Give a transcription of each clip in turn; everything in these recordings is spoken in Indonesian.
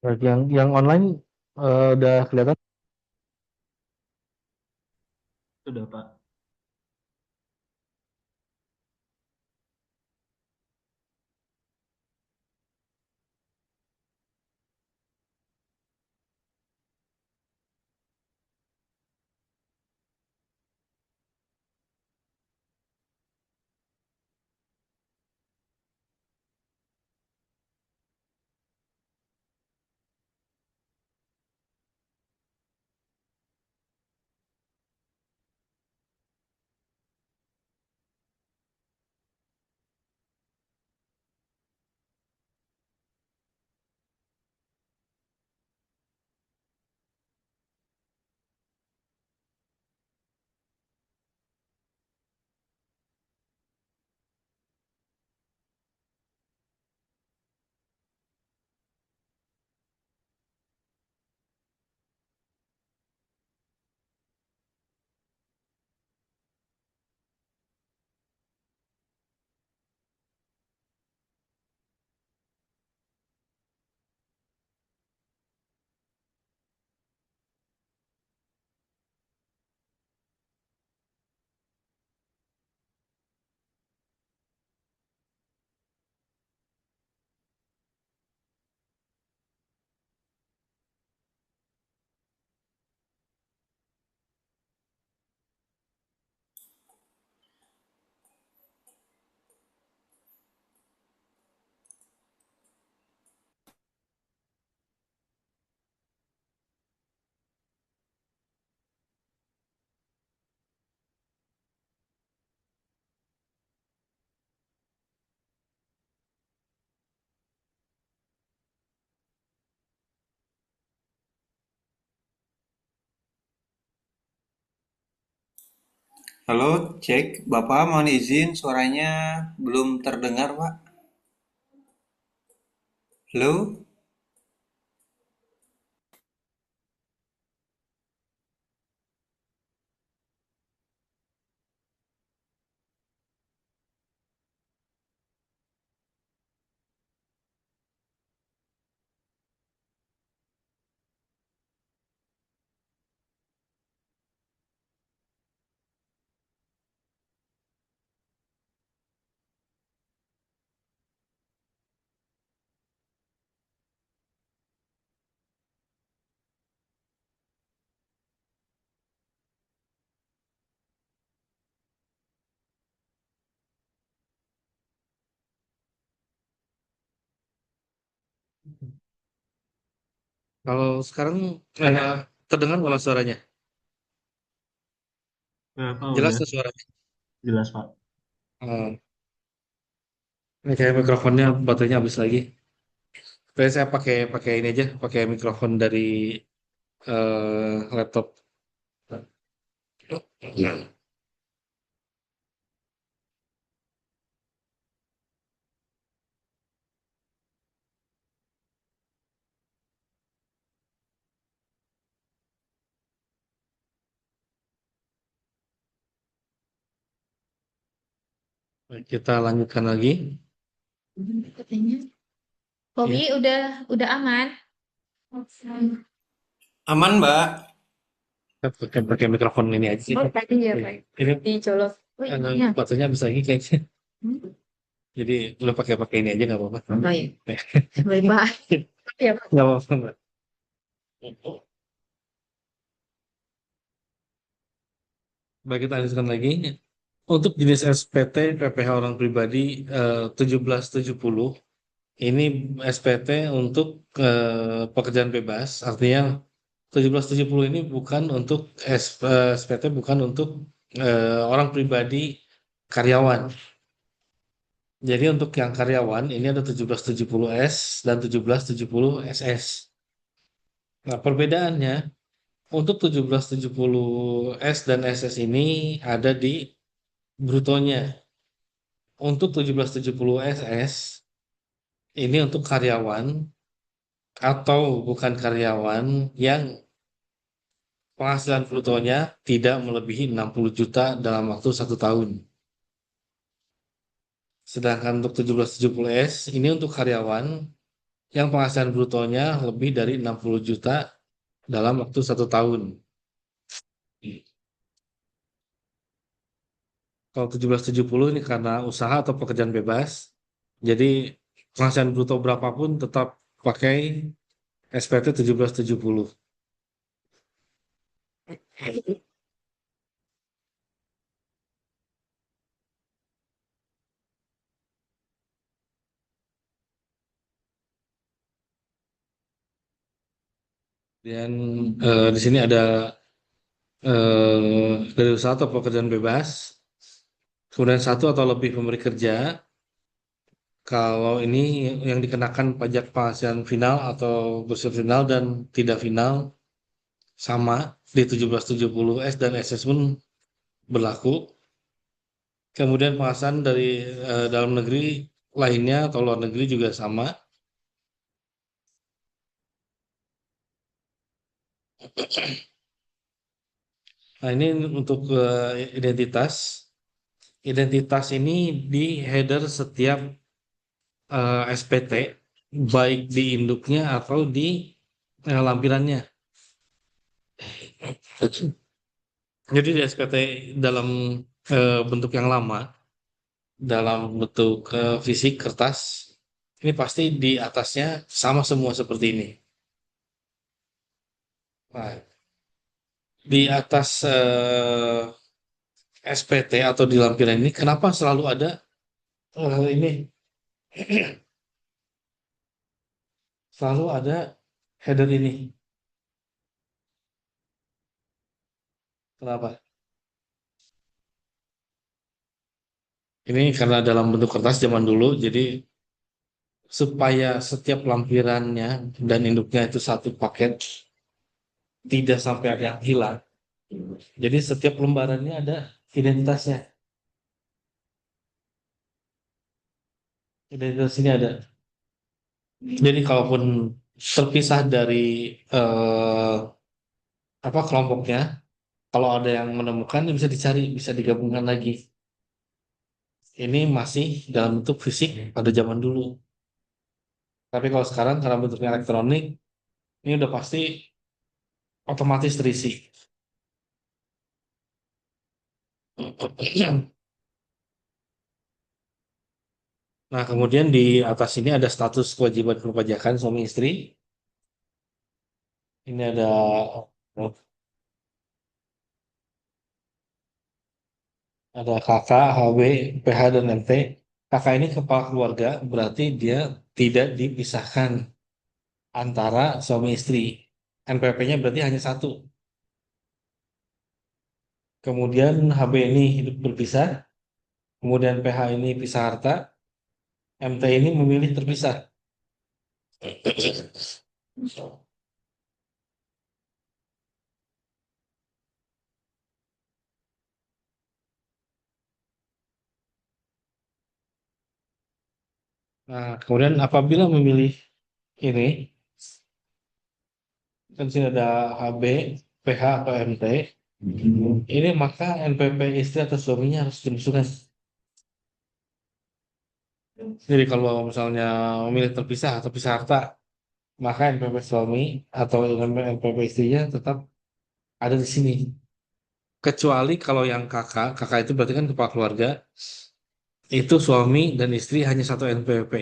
Baik, yang online udah kelihatan. Sudah, Pak. Halo, cek. Bapak mohon izin suaranya belum terdengar, Pak. Halo? Kalau sekarang eh, terdengar kalau suaranya Pak jelas udah tuh suaranya. jelas, Pak. Eh, ini kayak mikrofonnya baterainya habis lagi. Tapi saya pakai pakai ini aja, pakai mikrofon dari laptop. Baik, kita lanjutkan lagi. Katanya. Bobby Ya, udah aman. Aman, Mbak. kita pakai mikrofon ini aja sih. Oh, tadi ya, Pak. Ini Dicolok. Oh iya. baterainya habis lagi kayaknya. Hmm. Jadi lu pakai pakai ini aja nggak apa-apa. Oh iya. Baik-baik. Ya, Pak. Nggak apa-apa, Mbak. Baik, kita lanjutkan lagi. Untuk jenis SPT PPh orang pribadi 1770 ini SPT untuk pekerjaan bebas, artinya 1770 ini bukan untuk SPT bukan untuk orang pribadi karyawan. Jadi untuk yang karyawan ini ada 1770S dan 1770 SS. Nah, perbedaannya untuk 1770 S dan SS ini ada di brutonya. Untuk 1770 SS ini untuk karyawan atau bukan karyawan yang penghasilan brutonya tidak melebihi 60 juta dalam waktu 1 tahun. Sedangkan untuk 1770S ini untuk karyawan yang penghasilan brutonya lebih dari 60 juta dalam waktu 1 tahun. Kalau 1770 ini karena usaha atau pekerjaan bebas, jadi penghasilan bruto berapapun tetap pakai SPT 1770. Dan di sini ada dari usaha atau pekerjaan bebas, kemudian satu atau lebih pemberi kerja. Kalau ini yang dikenakan pajak penghasilan final atau bersih final dan tidak final sama di 1770 dan SS pun berlaku. Kemudian penghasilan dari dalam negeri lainnya atau luar negeri juga sama. Nah, ini untuk identitas. Identitas ini di header setiap SPT, baik di induknya atau di lampirannya. Jadi di SPT dalam bentuk yang lama, dalam bentuk fisik kertas, ini pasti di atasnya sama semua seperti ini. Nah, di atas SPT atau di lampiran ini, kenapa selalu ada ini? Selalu ada header ini. Kenapa? Ini karena dalam bentuk kertas zaman dulu, jadi supaya setiap lampirannya dan induknya itu satu paket, tidak sampai ada yang hilang. Jadi setiap lembarannya ada identitasnya. Identitas ini ada. Jadi kalaupun terpisah dari eh, apa kelompoknya, kalau ada yang menemukan bisa dicari, bisa digabungkan lagi. Ini masih dalam bentuk fisik pada zaman dulu. Tapi kalau sekarang karena bentuknya elektronik, ini udah pasti otomatis terisi. Nah, kemudian di atas ini ada status kewajiban perpajakan suami istri. Ini ada kakak, HW, PH, dan MT. Kakak ini kepala keluarga, berarti dia tidak dipisahkan antara suami istri. NPP-nya berarti hanya satu. Kemudian HB ini hidup berpisah. Kemudian PH ini pisah harta. MT ini memilih terpisah. Nah, kemudian apabila memilih ini, kan sini ada HB, PH atau MT. Ini maka NPP istri atau suaminya harus dimasukkan. Jadi kalau misalnya memilih terpisah atau pisah harta, maka NPP suami atau NPP istrinya tetap ada di sini. Kecuali kalau yang kakak itu berarti kan kepala keluarga, itu suami dan istri hanya satu NPP.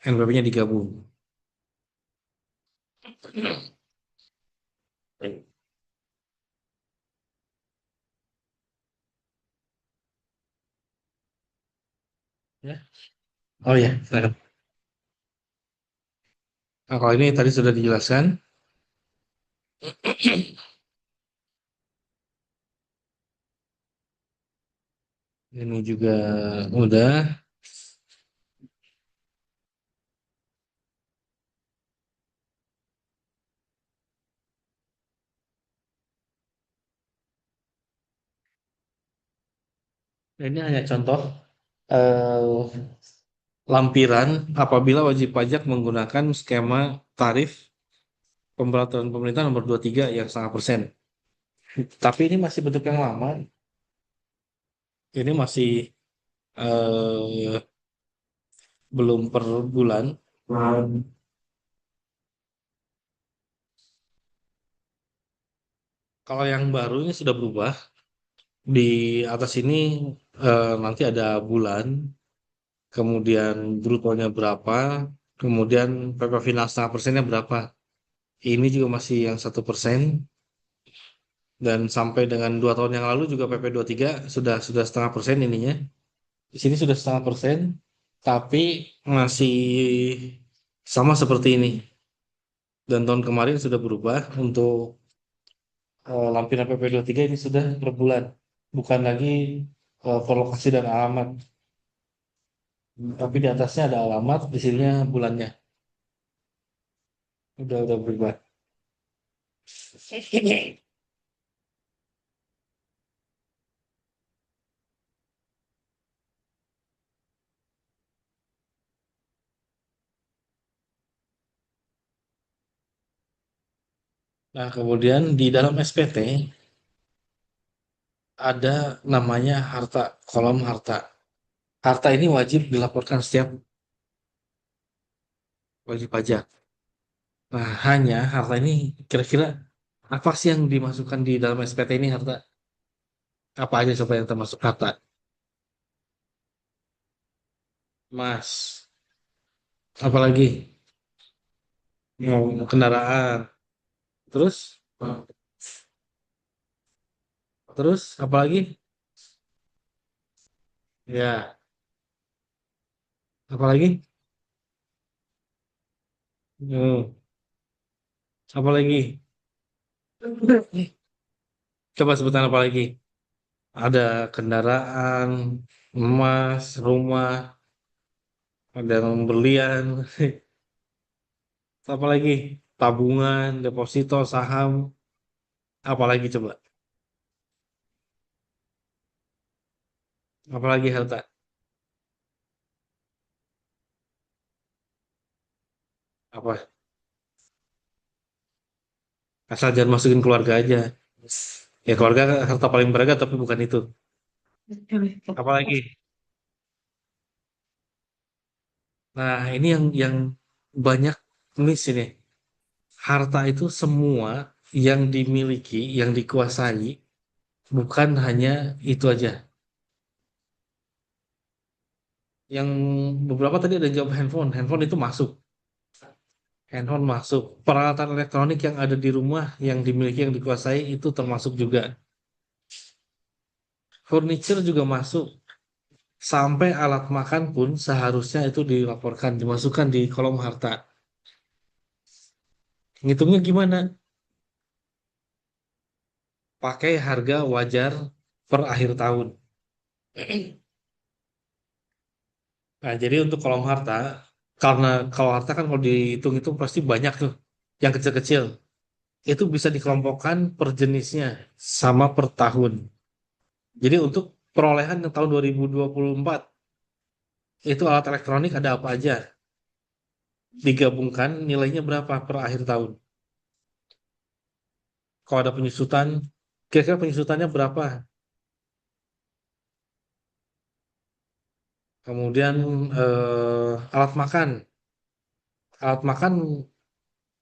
NPP-nya digabung. Ya. Oh ya, silakan. Nah, kalau ini tadi sudah dijelaskan. Ini juga udah. Ini hanya contoh eh, lampiran apabila wajib pajak menggunakan skema tarif pemberaturan pemerintah nomor 23 yang 0,5%. Tapi ini masih bentuk yang lama. Ini masih belum per bulan. Kalau yang baru ini sudah berubah. Di atas ini nanti ada bulan, kemudian brutonya berapa, kemudian PP final setengah persennya berapa. Ini juga masih yang 1%, dan sampai dengan 2 tahun yang lalu juga PP tiga sudah setengah persen ininya. Di sini sudah setengah persen, tapi masih sama seperti ini. Dan tahun kemarin sudah berubah untuk lampiran PP tiga ini sudah per bulan, bukan lagi per lokasi dan alamat. Tapi di atasnya ada alamat, di sininya bulannya. Udah berubah. Nah, kemudian di dalam SPT ada namanya harta, kolom harta. Harta ini wajib dilaporkan setiap wajib pajak. Nah, hanya harta ini kira-kira apa sih yang dimasukkan di dalam SPT ini harta? Apa aja coba yang termasuk harta? Mas, apalagi? Kendaraan. Terus, terus apalagi? Ya, apalagi? Hmm, apalagi? Coba sebutan apa lagi? Ada kendaraan, emas, rumah, ada pembelian, apa lagi? Tabungan, deposito, saham, apa lagi coba? Apa lagi harta? Apa? Asal jangan masukin keluarga aja. Ya keluarga harta paling berharga tapi bukan itu. Apa lagi? Nah, ini yang banyak miss ini. Harta itu semua yang dimiliki, yang dikuasai, bukan hanya itu aja. Yang beberapa tadi ada yang jawab handphone. Handphone itu masuk. Handphone masuk. Peralatan elektronik yang ada di rumah, yang dimiliki, yang dikuasai, itu termasuk juga. Furniture juga masuk. Sampai alat makan pun seharusnya itu dilaporkan, dimasukkan di kolom harta. Ngitungnya gimana? Pakai harga wajar per akhir tahun. Nah, jadi untuk kolom harta, karena kalau harta kan kalau dihitung-hitung pasti banyak tuh. Yang kecil-kecil. Itu bisa dikelompokkan per jenisnya sama per tahun. Jadi untuk perolehan yang tahun 2024 itu alat elektronik ada apa aja? Digabungkan nilainya berapa per akhir tahun? Kalau ada penyusutan, kira-kira penyusutannya berapa? Kemudian alat makan. Alat makan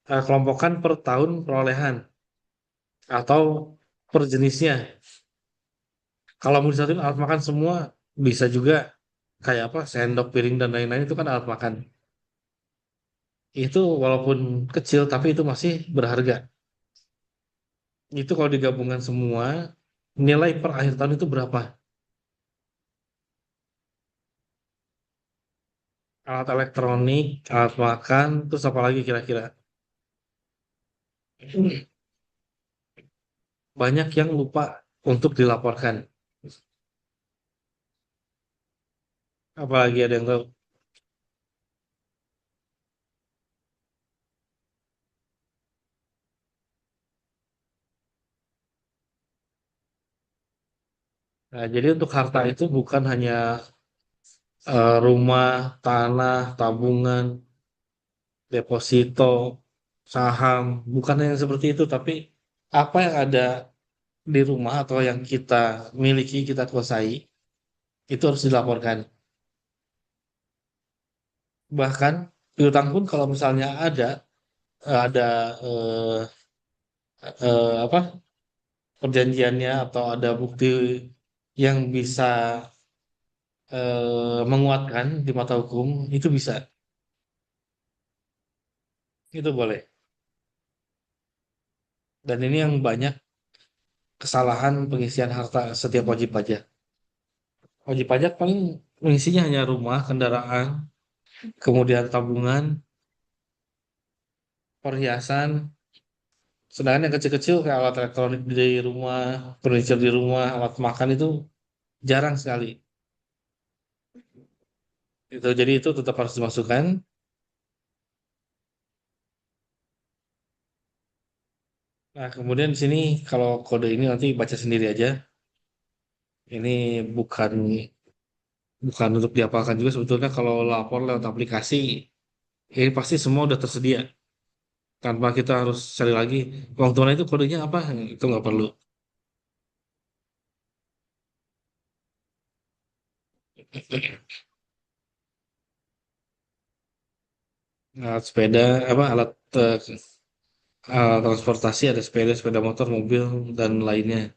kelompokkan per tahun perolehan atau per jenisnya. Kalau mau disatuin alat makan semua bisa juga, kayak apa sendok, piring dan lain-lain itu kan alat makan. Itu walaupun kecil tapi itu masih berharga. Itu kalau digabungkan semua nilai per akhir tahun itu berapa? Alat elektronik, alat makan, terus apa lagi kira-kira? Banyak yang lupa untuk dilaporkan. Apalagi ada yang tahu. Nah, jadi untuk harta itu bukan hanya rumah, tanah, tabungan, deposito, saham, bukan yang seperti itu, tapi apa yang ada di rumah atau yang kita miliki, kita kuasai, itu harus dilaporkan. Bahkan piutang pun kalau misalnya ada eh, apa perjanjiannya atau ada bukti yang bisa menguatkan di mata hukum, itu bisa. Itu boleh. Dan ini yang banyak kesalahan pengisian harta setiap wajib pajak. Wajib pajak paling mengisinya hanya rumah, kendaraan, kemudian tabungan, perhiasan. Sedangkan yang kecil-kecil kayak alat elektronik di rumah, furniture di rumah, alat makan itu jarang sekali. Jadi itu tetap harus dimasukkan. Nah, kemudian di sini kalau kode ini nanti baca sendiri aja. Ini bukan bukan untuk diapalkan juga sebetulnya kalau lapor lewat aplikasi ini pasti semua udah tersedia tanpa kita harus cari lagi uang tunai itu kodenya apa itu nggak perlu. Alat sepeda apa alat transportasi ada sepeda, sepeda motor, mobil dan lainnya.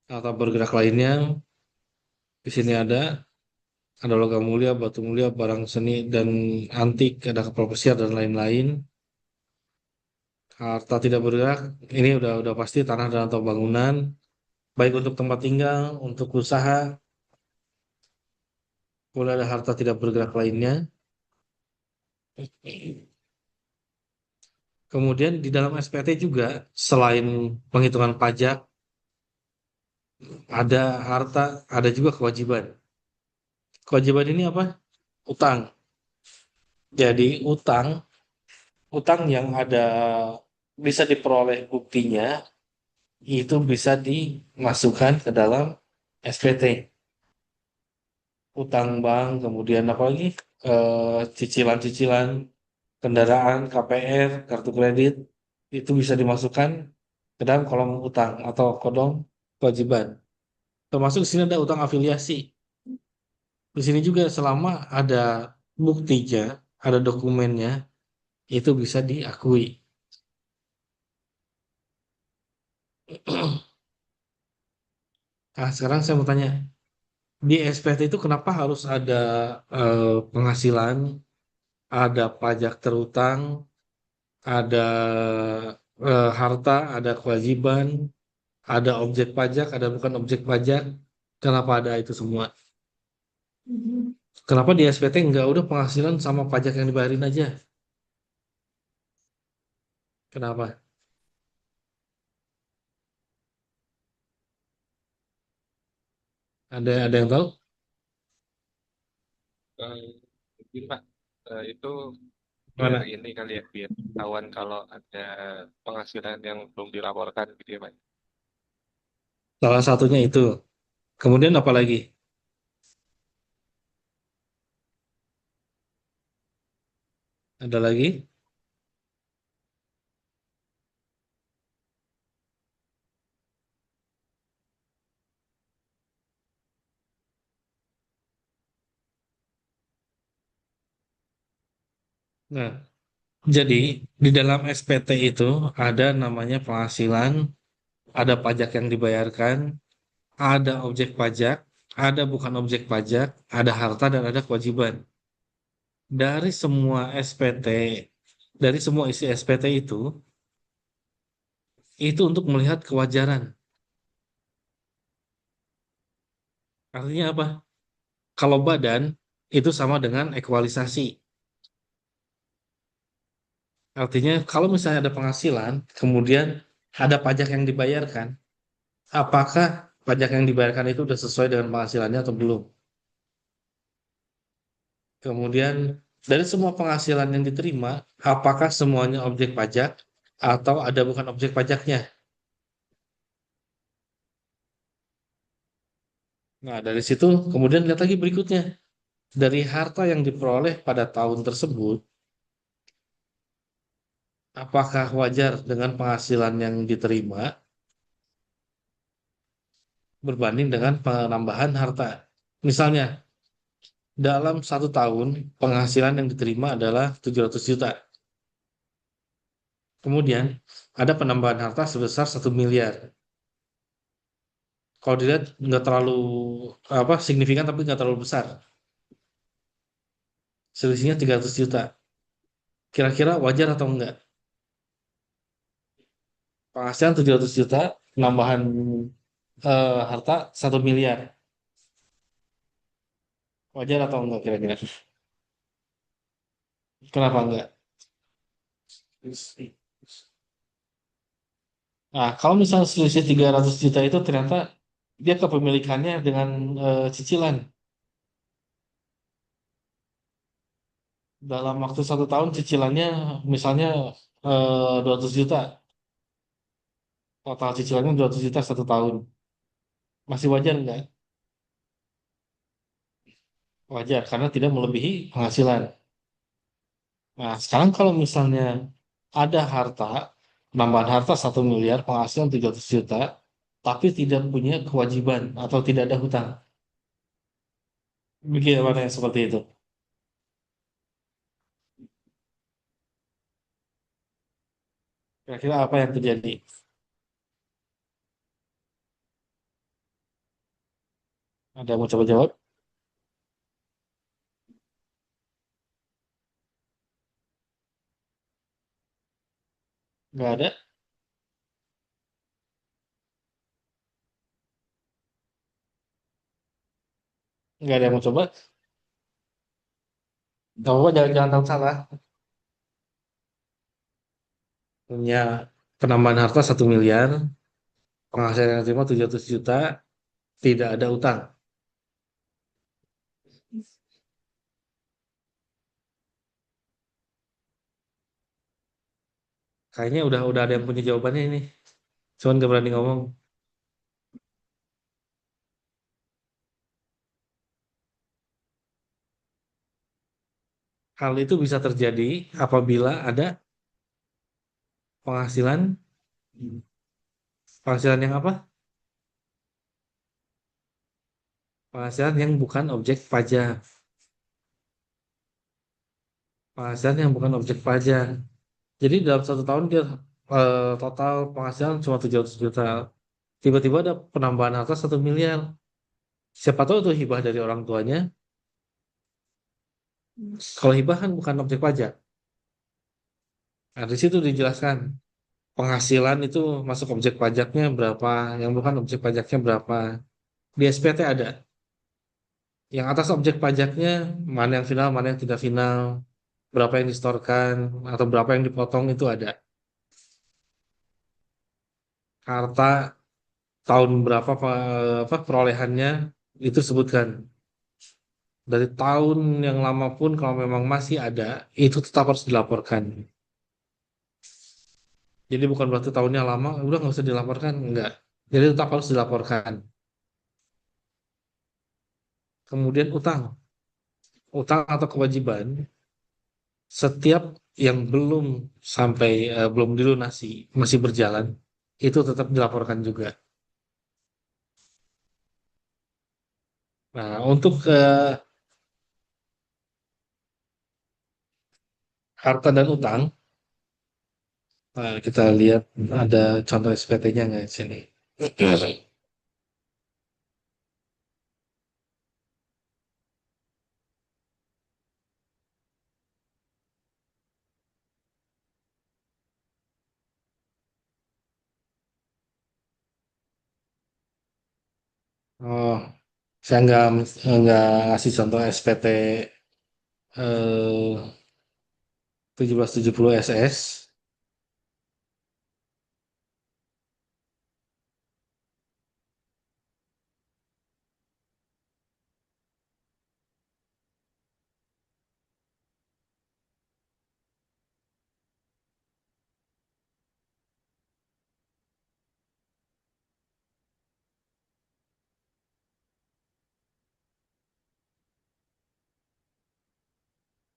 Alat bergerak lainnya di sini ada logam mulia, batu mulia, barang seni dan antik, ada kapal pesiar dan lain-lain. Harta tidak bergerak ini udah pasti tanah dan atau bangunan baik untuk tempat tinggal, untuk usaha, boleh ada harta tidak bergerak lainnya. Kemudian di dalam SPT juga selain penghitungan pajak ada harta, ada juga kewajiban. Kewajiban ini apa? Utang. Jadi utang yang ada bisa diperoleh buktinya itu bisa dimasukkan ke dalam SPT. Utang bank, kemudian apa lagi? Cicilan-cicilan kendaraan, KPR, kartu kredit itu bisa dimasukkan ke dalam kolom utang atau kolom kewajiban. Termasuk di sini ada utang afiliasi. Di sini juga selama ada buktinya, ada dokumennya, itu bisa diakui. Nah, sekarang saya mau tanya, di SPT itu kenapa harus ada penghasilan, ada pajak terutang, ada harta, ada kewajiban, ada objek pajak, ada bukan objek pajak. Kenapa ada itu semua? Kenapa di SPT nggak udah penghasilan sama pajak yang dibayarin aja? Kenapa? Ada yang tahu? Eh, Mungkin Pak, itu biar Mana? ini kali ya, biar ketahuan kalau ada penghasilan yang belum dilaporkan gitu ya Pak. Salah satunya itu. Kemudian apa lagi? Ada lagi? Nah, jadi di dalam SPT itu ada namanya penghasilan, ada pajak yang dibayarkan, ada objek pajak, ada bukan objek pajak, ada harta dan ada kewajiban. Dari semua SPT, dari semua isi SPT itu untuk melihat kewajaran. Artinya apa? Kalau badan itu sama dengan ekualisasi. Artinya kalau misalnya ada penghasilan, kemudian ada pajak yang dibayarkan, apakah pajak yang dibayarkan itu sudah sesuai dengan penghasilannya atau belum? Kemudian dari semua penghasilan yang diterima, apakah semuanya objek pajak atau ada bukan objek pajaknya? Nah, dari situ kemudian lihat lagi berikutnya. Dari harta yang diperoleh pada tahun tersebut, apakah wajar dengan penghasilan yang diterima berbanding dengan penambahan harta? Misalnya, dalam satu tahun penghasilan yang diterima adalah 700 juta. Kemudian ada penambahan harta sebesar 1 miliar. Kalau dilihat nggak terlalu signifikan tapi nggak terlalu besar. Selisihnya 300 juta. Kira-kira wajar atau enggak? Penghasilan 700 juta, penambahan harta 1 miliar. Wajar atau enggak kira-kira? Kenapa enggak? Nah, kalau misalnya selisih 300 juta itu ternyata dia kepemilikannya dengan cicilan. Dalam waktu 1 tahun cicilannya misalnya 200 juta. Total cicilannya 200 juta 1 tahun. Masih wajar enggak? Wajar, karena tidak melebihi penghasilan. Nah, sekarang kalau misalnya ada harta, penambahan harta 1 miliar, penghasilan 300 juta, tapi tidak punya kewajiban atau tidak ada hutang. Bagaimana yang seperti itu? Kira-kira apa yang terjadi? Ada yang mau coba jawab? Nggak ada? Nggak ada yang mau coba? Nggak apa-apa, jangan tahu salah. Punya penambahan harta 1 miliar, penghasilan yang terima 700 juta, tidak ada utang. Kayaknya udah ada yang punya jawabannya ini. Cuman nggak berani ngomong. Hal itu bisa terjadi apabila ada penghasilan penghasilan yang apa? Penghasilan yang bukan objek pajak. Penghasilan yang bukan objek pajak. Jadi dalam 1 tahun dia total penghasilan cuma 700 juta. Tiba-tiba ada penambahan harta 1 miliar. Siapa tahu itu hibah dari orang tuanya. Kalau hibah kan bukan objek pajak. Nah, di situ dijelaskan penghasilan itu masuk objek pajaknya berapa, yang bukan objek pajaknya berapa. Di SPT ada. Yang atas objek pajaknya mana yang final, mana yang tidak final, berapa yang disetorkan atau berapa yang dipotong itu ada. Harta tahun berapa perolehannya itu sebutkan. Dari tahun yang lama pun kalau memang masih ada, itu tetap harus dilaporkan. Jadi bukan berarti tahunnya lama, udah nggak usah dilaporkan, enggak. Jadi tetap harus dilaporkan. Kemudian utang, utang atau kewajiban, setiap yang belum dilunasi, masih berjalan, itu tetap dilaporkan juga. Nah, untuk harta dan utang, kita lihat ada contoh SPT-nya nggak di sini? Oh, saya nggak ngasih contoh SPT 1770 SS.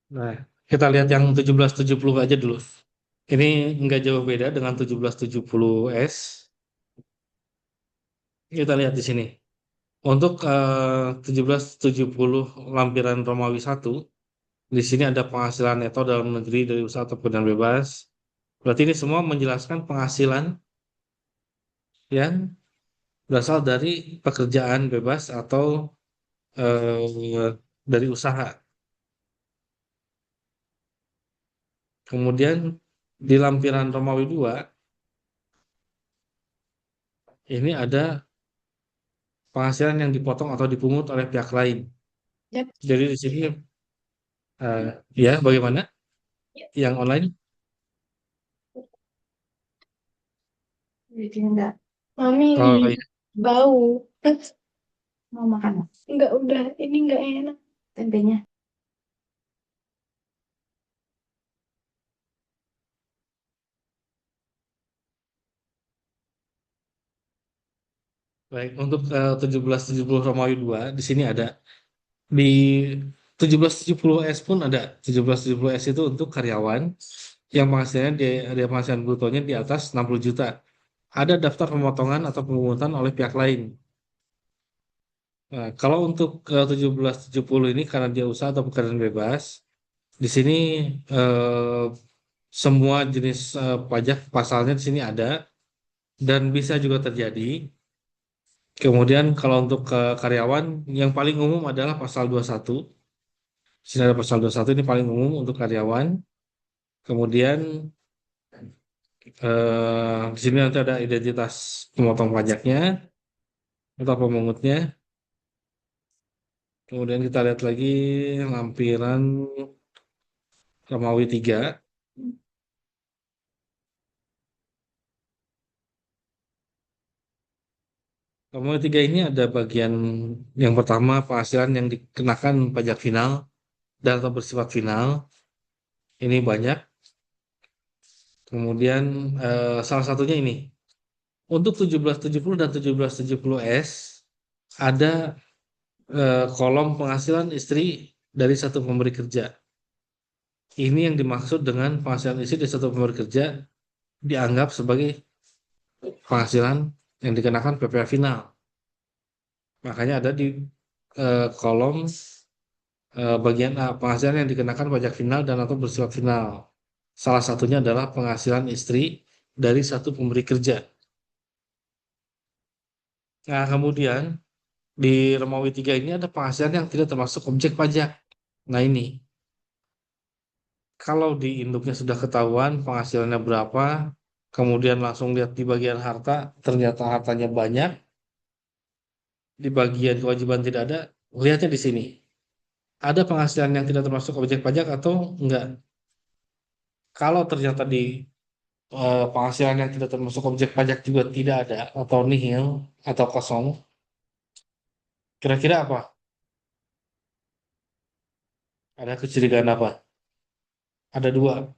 Nah, kita lihat yang 1770 aja dulu. Ini nggak jauh beda dengan 1770 S. Kita lihat di sini. Untuk 1770 lampiran Romawi 1, di sini ada penghasilan neto dalam negeri dari usaha atau pekerjaan bebas. Berarti ini semua menjelaskan penghasilan yang berasal dari pekerjaan bebas atau dari usaha. Kemudian di lampiran Romawi 2 ini ada penghasilan yang dipotong atau dipungut oleh pihak lain. Yap. Jadi di sini ya bagaimana? Yang online? Jadi enggak. Mami Oh iya. bau. Mau makan? Enggak, udah. Ini enggak enak. Tempenya. Baik, untuk 1770 Romawi 2 di sini ada. Di 1770S pun ada. 1770S itu untuk karyawan yang penghasilannya dia penghasilan brutonya di atas 60 juta. Ada daftar pemotongan atau pemungutan oleh pihak lain. Nah, kalau untuk 1770 ini karena dia usaha atau pekerjaan bebas, di sini eh, semua jenis pajak pasalnya di sini ada dan bisa juga terjadi. Kemudian kalau untuk ke karyawan yang paling umum adalah pasal 21. Di sini ada pasal 21 ini paling umum untuk karyawan. Kemudian di sini nanti ada identitas pemotong pajaknya atau pemungutnya. Kemudian kita lihat lagi lampiran Romawi 3. Romawi 3 ini ada bagian yang pertama penghasilan yang dikenakan pajak final dan atau bersifat final. Ini banyak. Kemudian salah satunya ini. Untuk 1770 dan 1770S ada kolom penghasilan istri dari satu pemberi kerja. Ini yang dimaksud dengan penghasilan istri dari satu pemberi kerja dianggap sebagai penghasilan yang dikenakan PPh final. Makanya ada di kolom bagian A, penghasilan yang dikenakan pajak final dan atau bersifat final. Salah satunya adalah penghasilan istri dari satu pemberi kerja. Nah, kemudian di Romawi 3 ini ada penghasilan yang tidak termasuk objek pajak. Nah, ini kalau di induknya sudah ketahuan penghasilannya berapa, kemudian langsung lihat di bagian harta, ternyata hartanya banyak, di bagian kewajiban tidak ada, lihatnya di sini. Ada penghasilan yang tidak termasuk objek pajak atau enggak? Kalau ternyata di penghasilan yang tidak termasuk objek pajak juga tidak ada atau nihil atau kosong, kira-kira apa? Ada kecurigaan apa? Ada dua.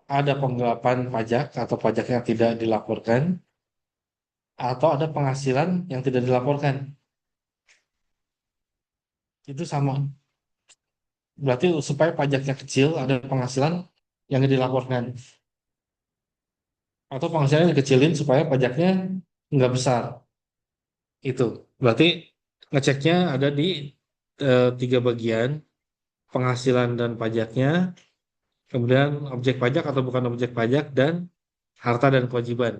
Ada penggelapan pajak atau pajak yang tidak dilaporkan, atau ada penghasilan yang tidak dilaporkan. Itu sama. Berarti supaya pajaknya kecil, ada penghasilan yang dilaporkan. Atau penghasilan yang dikecilin supaya pajaknya nggak besar. Itu. Berarti ngeceknya ada di tiga bagian, penghasilan dan pajaknya, kemudian objek pajak atau bukan objek pajak, dan harta dan kewajiban.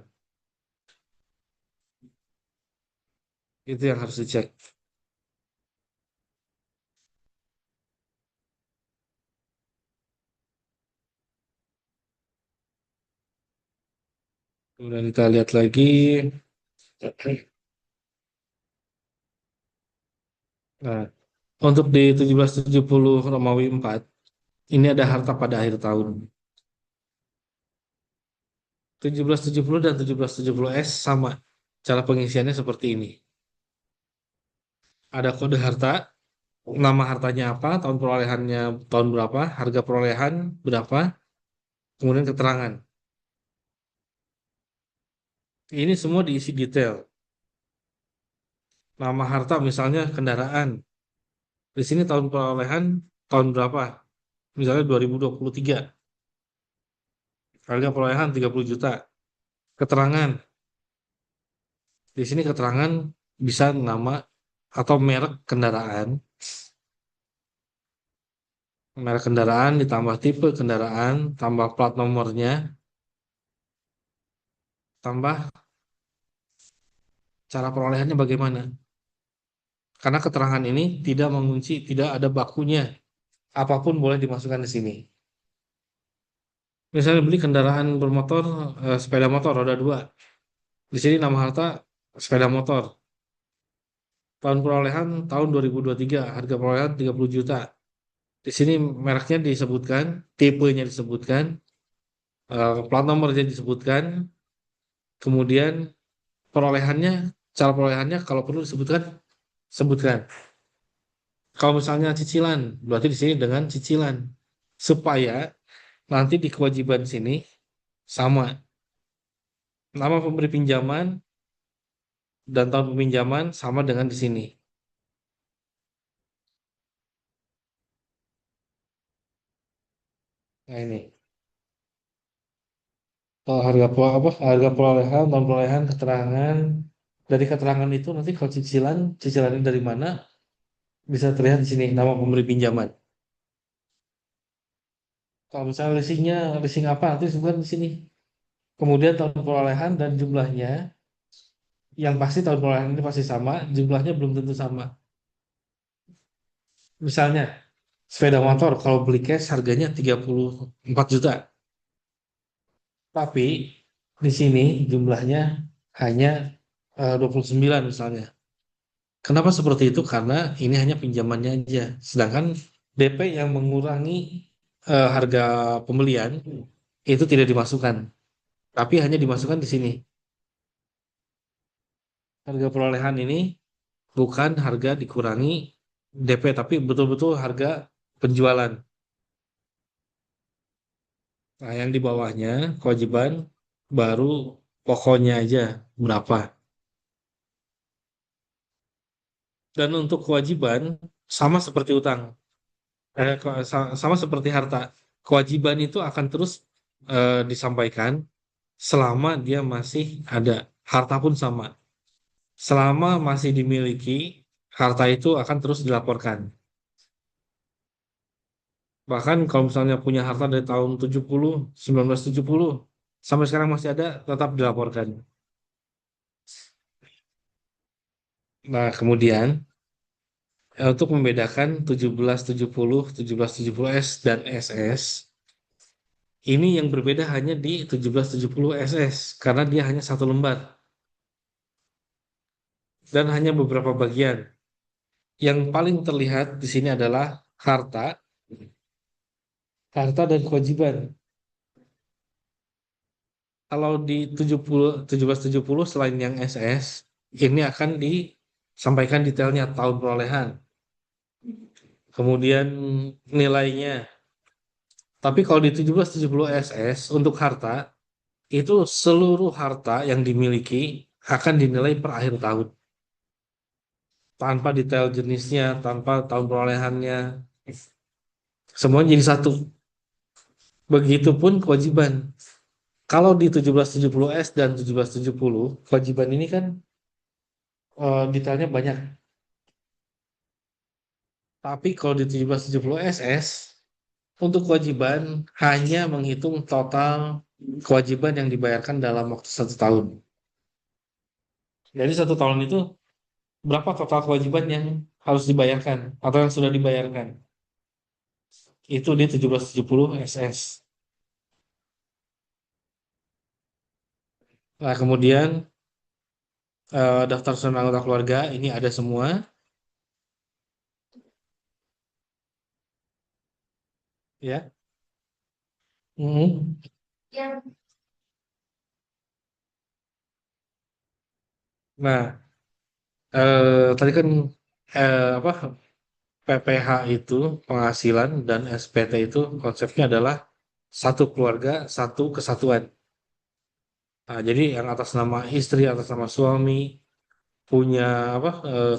Itu yang harus dicek. Kemudian kita lihat lagi. Nah, untuk di 1770 Romawi 4, ini ada harta pada akhir tahun. 1770 dan 1770S sama. Cara pengisiannya seperti ini. Ada kode harta, nama hartanya apa, tahun perolehannya tahun berapa, harga perolehan berapa, kemudian keterangan. Ini semua diisi detail. Nama harta misalnya kendaraan. Di sini tahun perolehan tahun berapa? Misalnya 2023. Harga perolehan 30 juta. Keterangan. Di sini keterangan bisa nama atau merek kendaraan. Merek kendaraan ditambah tipe kendaraan, tambah plat nomornya, tambah cara perolehannya bagaimana. Karena keterangan ini tidak mengunci, tidak ada bakunya. Apapun boleh dimasukkan di sini. Misalnya beli kendaraan bermotor, sepeda motor roda 2. Di sini nama harta sepeda motor. Tahun perolehan tahun 2023, harga perolehan 30 juta. Di sini mereknya disebutkan, tipenya disebutkan, plat nomornya disebutkan, kemudian perolehannya, cara perolehannya kalau perlu disebutkan, sebutkan. Kalau misalnya cicilan, berarti di sini dengan cicilan. Supaya nanti di kewajiban sini sama. Nama pemberi pinjaman dan tahun peminjaman sama dengan di sini. Nah ini. Harga perolehan, tahun perolehan, keterangan. Dari keterangan itu nanti kalau cicilan, cicilannya dari mana bisa terlihat di sini nama pemberi pinjaman. Kalau misalnya leasing apa nanti disebutkan di sini. Kemudian tahun perolehan dan jumlahnya, yang pasti tahun perolehan ini pasti sama, jumlahnya belum tentu sama. Misalnya sepeda motor kalau beli cash harganya 34 juta, tapi di sini jumlahnya hanya 29 misalnya. Kenapa seperti itu? Karena ini hanya pinjamannya aja. Sedangkan DP yang mengurangi harga pembelian itu tidak dimasukkan, tapi hanya dimasukkan di sini. Harga perolehan ini bukan harga dikurangi DP, tapi betul-betul harga penjualan. Nah, yang di bawahnya kewajiban baru pokoknya aja berapa. Dan untuk kewajiban sama seperti utang, sama seperti harta. Kewajiban itu akan terus disampaikan selama dia masih ada. Harta pun sama. Selama masih dimiliki, harta itu akan terus dilaporkan. Bahkan kalau misalnya punya harta dari tahun 70, 1970, sampai sekarang masih ada, tetap dilaporkan. Nah, kemudian untuk membedakan 1770, 1770S dan SS, ini yang berbeda hanya di 1770 SS karena dia hanya satu lembar dan hanya beberapa bagian. Yang paling terlihat di sini adalah harta, harta dan kewajiban. Kalau di 1770 selain yang SS, ini akan disampaikan detailnya tahun perolehan, kemudian nilainya. Tapi kalau di 1770 SS untuk harta, itu seluruh harta yang dimiliki akan dinilai per akhir tahun. Tanpa detail jenisnya, tanpa tahun perolehannya. Semuanya jadi satu. Begitupun kewajiban. Kalau di 1770S dan 1770, kewajiban ini kan detailnya banyak. Tapi kalau di 1770 SS, untuk kewajiban hanya menghitung total kewajiban yang dibayarkan dalam waktu 1 tahun. Jadi 1 tahun itu berapa total kewajiban yang harus dibayarkan atau yang sudah dibayarkan. Itu di 1770 SS. Nah, kemudian daftar susunan anggota keluarga ini ada semua. Ya. Mhm. Nah, tadi kan apa PPH itu penghasilan dan SPT itu konsepnya adalah satu keluarga, satu kesatuan. Nah, jadi yang atas nama istri, atas nama suami, punya apa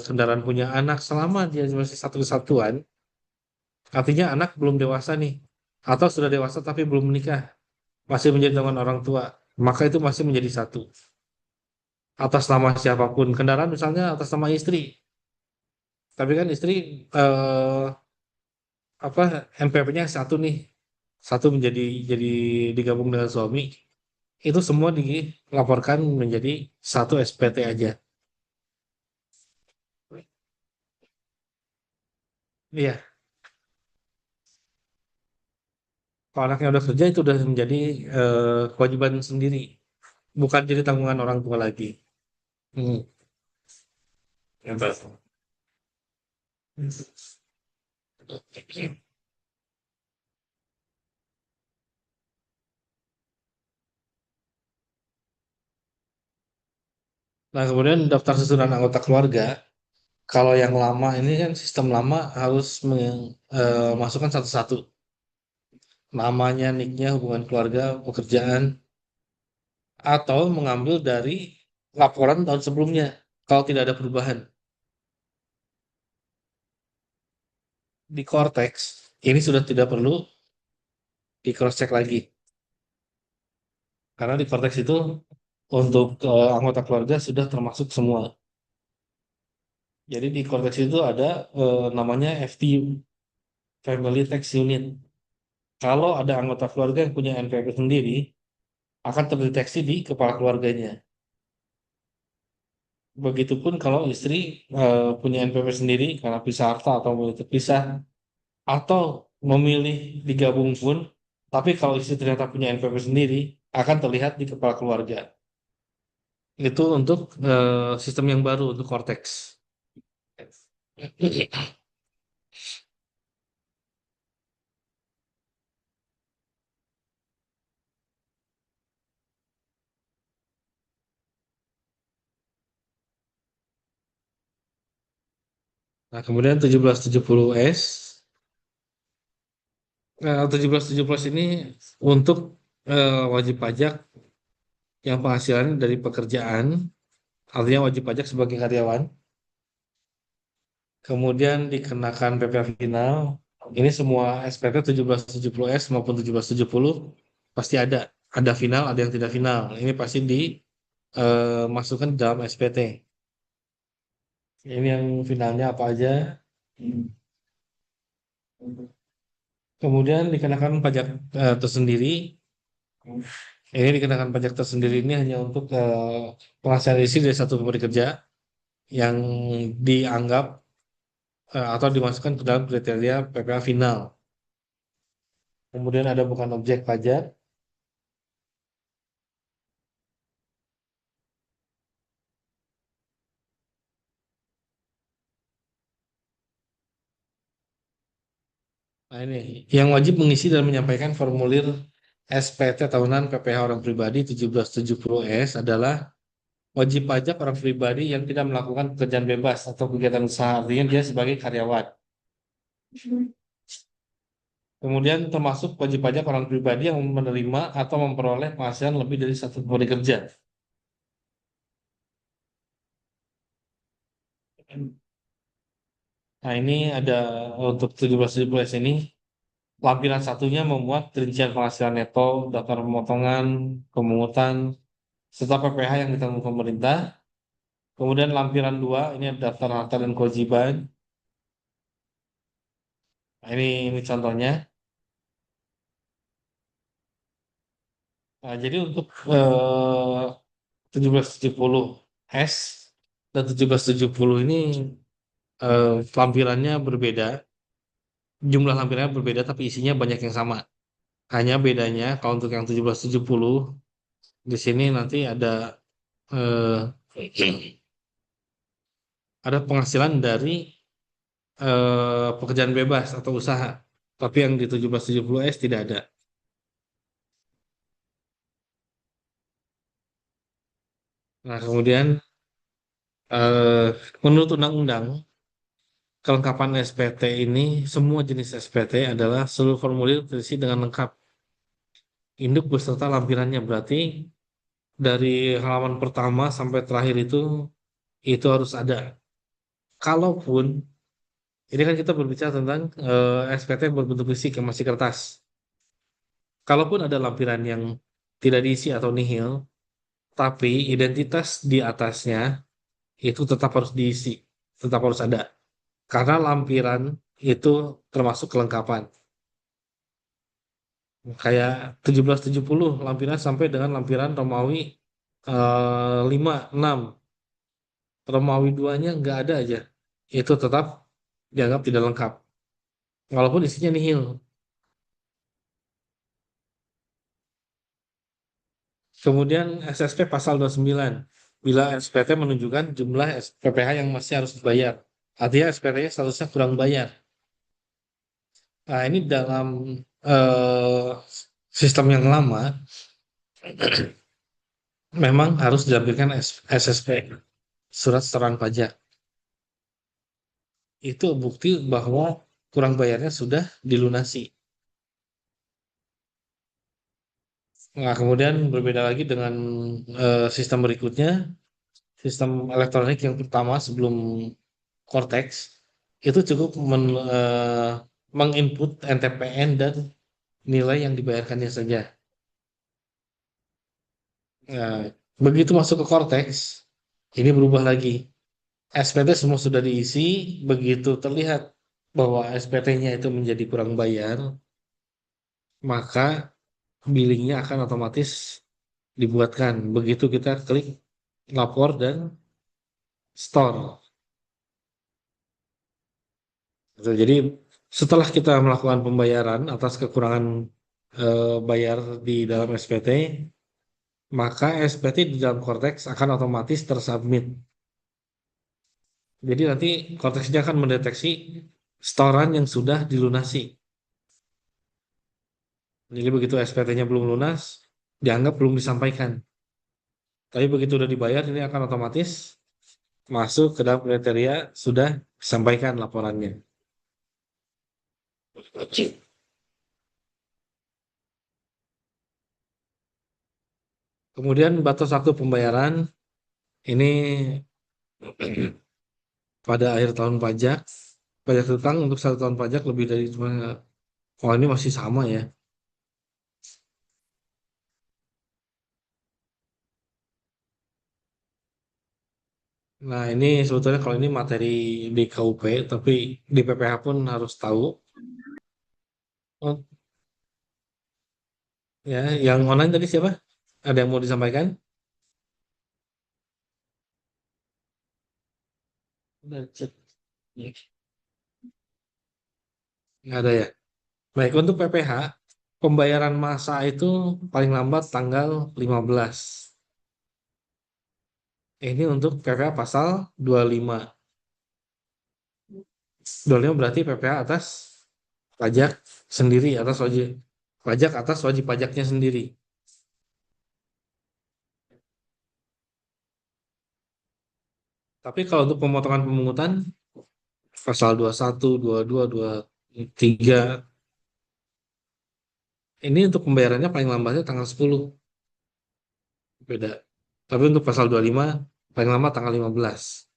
kendaraan punya anak selama dia masih satu kesatuan, artinya anak belum dewasa nih, atau sudah dewasa tapi belum menikah, masih menjadi tanggungan orang tua, maka itu masih menjadi satu. Atas nama siapapun, kendaraan misalnya atas nama istri, tapi kan istri eh, MPP-nya satu nih, satu jadi digabung dengan suami, itu semua dilaporkan menjadi satu SPT aja. Iya, kalau anaknya udah kerja itu udah menjadi kewajiban sendiri, bukan jadi tanggungan orang tua lagi. Hmm. Hebat. Nah, kemudian daftar susunan anggota keluarga. Kalau yang lama ini kan sistem lama harus masukkan satu-satu. Namanya, nicknya, hubungan keluarga, pekerjaan, atau mengambil dari laporan tahun sebelumnya. Kalau tidak ada perubahan. Di Cortex, ini sudah tidak perlu di cross check lagi. Karena di Cortex itu untuk anggota keluarga sudah termasuk semua. Jadi di Cortex itu ada namanya FTU, Family Tax Unit. Kalau ada anggota keluarga yang punya NPWP sendiri, akan terdeteksi di kepala keluarganya. Begitupun kalau istri punya NPWP sendiri karena pisah harta atau memilih terpisah, atau memilih digabung pun, tapi kalau istri ternyata punya NPWP sendiri, akan terlihat di kepala keluarga. Itu untuk sistem yang baru untuk Cortex. Nah, kemudian 1770S, 1770S ini untuk wajib pajak yang penghasilannya dari pekerjaan, artinya wajib pajak sebagai karyawan, kemudian dikenakan PPh final. Ini semua SPT 1770S maupun 1770 pasti ada final, ada yang tidak final. Ini pasti dimasukkan dalam SPT. Ini yang finalnya apa aja. Kemudian dikenakan pajak tersendiri. Ini dikenakan pajak tersendiri ini hanya untuk penghasilan isi dari satu pemberi kerja yang dianggap atau dimasukkan ke dalam kriteria PPh final. Kemudian ada bukan objek pajak. Nah, ini yang wajib mengisi dan menyampaikan formulir SPT tahunan PPh orang pribadi 1770S adalah wajib pajak orang pribadi yang tidak melakukan pekerjaan bebas atau kegiatan usaha, artinya dia sebagai karyawan. Kemudian termasuk wajib pajak orang pribadi yang menerima atau memperoleh penghasilan lebih dari satu pemberi kerja. Nah, ini ada untuk 1770S ini, lampiran satunya memuat rincian penghasilan neto, daftar pemotongan, pemungutan, serta PPh yang ditanggung pemerintah. Kemudian lampiran 2 ini ada daftar harta dan kewajiban. Nah, ini contohnya. Nah, jadi untuk 1770S dan 1770 ini lampirannya berbeda, jumlah lampirannya berbeda, tapi isinya banyak yang sama. Hanya bedanya kalau untuk yang 1770 di sini nanti eh, ada penghasilan dari pekerjaan bebas atau usaha. Tapi yang di 1770S tidak ada. Nah, kemudian eh, menurut undang-undang, kelengkapan SPT ini, semua jenis SPT adalah seluruh formulir terisi dengan lengkap. Induk beserta lampirannya berarti dari halaman pertama sampai terakhir itu harus ada. Kalaupun ini kan kita berbicara tentang SPT berbentuk fisik yang masih kertas. Kalaupun ada lampiran yang tidak diisi atau nihil, tapi identitas di atasnya itu tetap harus diisi, tetap harus ada. Karena lampiran itu termasuk kelengkapan. Kayak 1770 lampiran sampai dengan lampiran Romawi 5, 6. Romawi 2-nya nggak ada aja. Itu tetap dianggap tidak lengkap. Walaupun isinya nihil. Kemudian SSP pasal 29. Bila SPT menunjukkan jumlah PPh yang masih harus dibayar. Artinya SPT-nya statusnya kurang bayar. Nah, ini dalam eh, sistem yang lama memang harus dilampirkan SSP, surat setoran pajak. Itu bukti bahwa kurang bayarnya sudah dilunasi. Nah, kemudian berbeda lagi dengan sistem berikutnya, sistem elektronik yang pertama sebelum Cortex, itu cukup menginput NTPN dan nilai yang dibayarkannya saja. Nah, begitu masuk ke Cortex, ini berubah lagi. SPT semua sudah diisi, begitu terlihat bahwa SPT-nya itu menjadi kurang bayar, maka billingnya akan otomatis dibuatkan. Begitu kita klik lapor dan store. Gitu. Jadi setelah kita melakukan pembayaran atas kekurangan bayar di dalam SPT, maka SPT di dalam Cortex akan otomatis tersubmit. Jadi nanti Cortex-nya akan mendeteksi setoran yang sudah dilunasi. Jadi begitu SPT-nya belum lunas, dianggap belum disampaikan. Tapi begitu udah dibayar, ini akan otomatis masuk ke dalam kriteria sudah disampaikan laporannya. Kemudian batas waktu pembayaran ini pada akhir tahun pajak, pajak hutang untuk 1 tahun pajak lebih dari cuma, oh ini masih sama ya. Nah ini sebetulnya kalau ini materi di KUP, tapi di PPH pun harus tahu. Oh, ya, yang online tadi siapa? Ada yang mau disampaikan? Udah cek. Nggak ada ya. Baik, untuk PPH, pembayaran masa itu paling lambat tanggal 15. Ini untuk PPH pasal 25. 25 berarti PPH atas pajak sendiri, atas wajib pajak atas wajib pajaknya sendiri. Tapi kalau untuk pemotongan pemungutan, pasal 21, 22, 23, ini untuk pembayarannya paling lambatnya tanggal 10. Beda. Tapi untuk pasal 25, paling lambat tanggal 15.